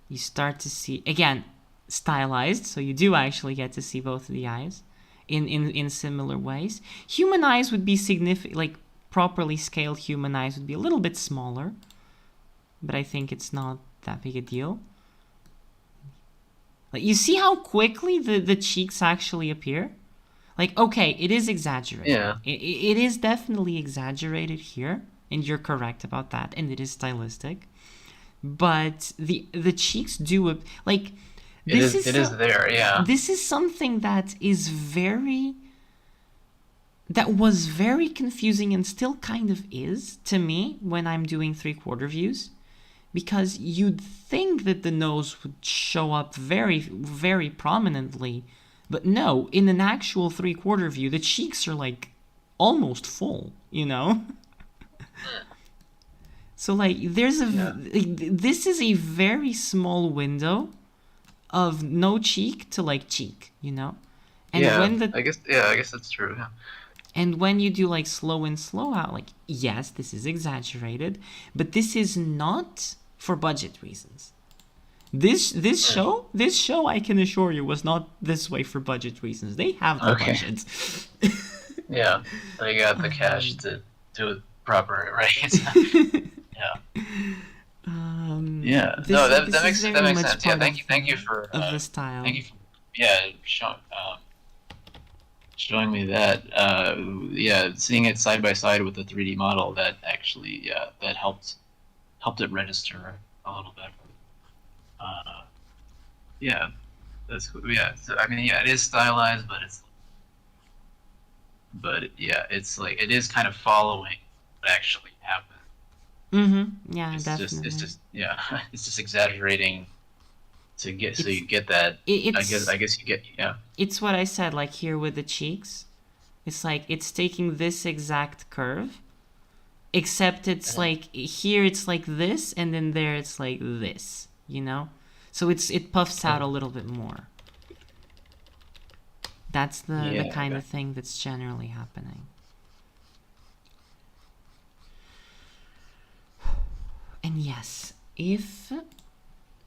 You start to see, again, stylized, so you do actually get to see both of the eyes in similar ways. Human eyes would be significant, like properly scaled human eyes would be a little bit smaller, but I think it's not that big a deal. Like, you see how quickly the cheeks actually appear? Like, okay, it is exaggerated. Yeah. It is definitely exaggerated here, and you're correct about that, and it is stylistic. But the cheeks do, like, It is there, yeah. This is something that was very confusing and still kind of is to me when I'm doing 3/4 views, because you'd think that the nose would show up very, very prominently, but no, in an actual 3/4 view, the cheeks are like almost full, you know? So like this is a very small window of no cheek to like cheek, you know? And I guess that's true. Yeah. And when you do like slow in, slow out, like, yes, this is exaggerated, but this is not for budget reasons. This show, I can assure you, was not this way for budget reasons. They have the budget. Yeah, they got the cash to do it proper, right? Yeah. That makes sense. Yeah, thank you for the style. Thank you for showing me that. Seeing it side by side with the 3D model, that actually that helped it register a little bit. That's cool. Yeah, so, I mean, it is stylized, it's like it is kind of following what actually happened. Yeah, definitely. It's just exaggerating to get so you get that. I guess you get It's what I said, like here with the cheeks. It's like it's taking this exact curve, except it's like here it's like this, and then there it's like this, you know? So it puffs out a little bit more. That's the kind of thing that's generally happening. And yes, if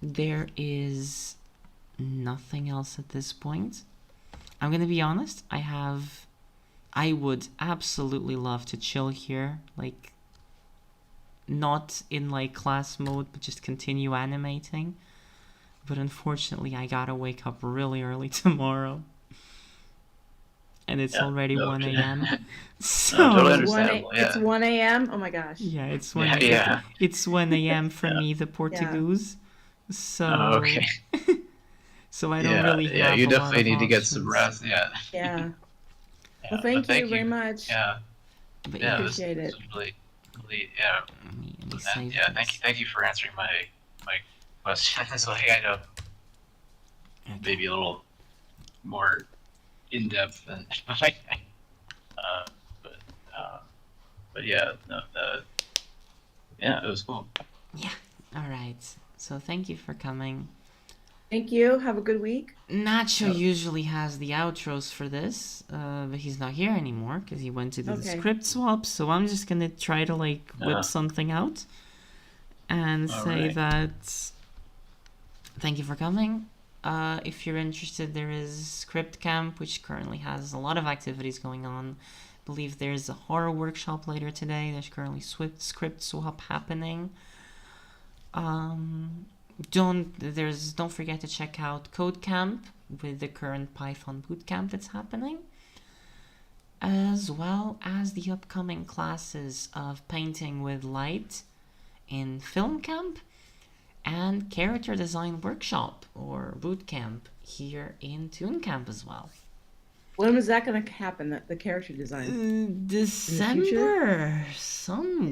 there is nothing else at this point, I'm gonna be honest, I would absolutely love to chill here, like, not in like class mode, but just continue animating. But unfortunately, I gotta wake up really early tomorrow. And it's already 1 a.m. So totally understandable. It's 1 a.m. Oh my gosh. Yeah, it's 1 It's 1 a.m. for me, the Portuguese. So so I don't really have you a lot definitely of need to get options. some rest. Yeah. Well, thank you very much. But Appreciate it. Really, let me save this. thank you for answering my questions. Like, I know maybe a little more in depth than but it was cool. Yeah. All right. So thank you for coming. Thank you. Have a good week. Nacho usually has the outros for this, but he's not here anymore because he went to do the script swap. So I'm just gonna try to like whip something out and say that thank you for coming. If you're interested, there is Script Camp, which currently has a lot of activities going on. I believe there's a horror workshop later today. There's currently script swap happening. Don't forget to check out ToonCamp with the current Python bootcamp that's happening, as well as the upcoming classes of painting with light in film camp and character design workshop or boot camp here in ToonCamp as well. When was that going to happen? The character design December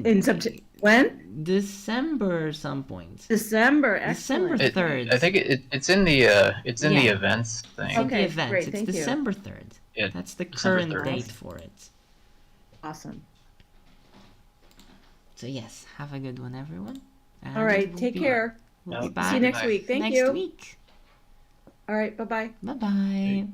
in September. When? December some point. December. Excellent. December 3rd. I think it's in the the events thing. It's in Okay, the events. great, It's thank you. December 3rd. Yeah, That's the December current 3rd. date for it. Awesome. So yes, have a good one, everyone. And All right. we'll Take be- care. We'll be See back See you next Bye. week. Thank next you. week. All right. Bye bye. Bye bye.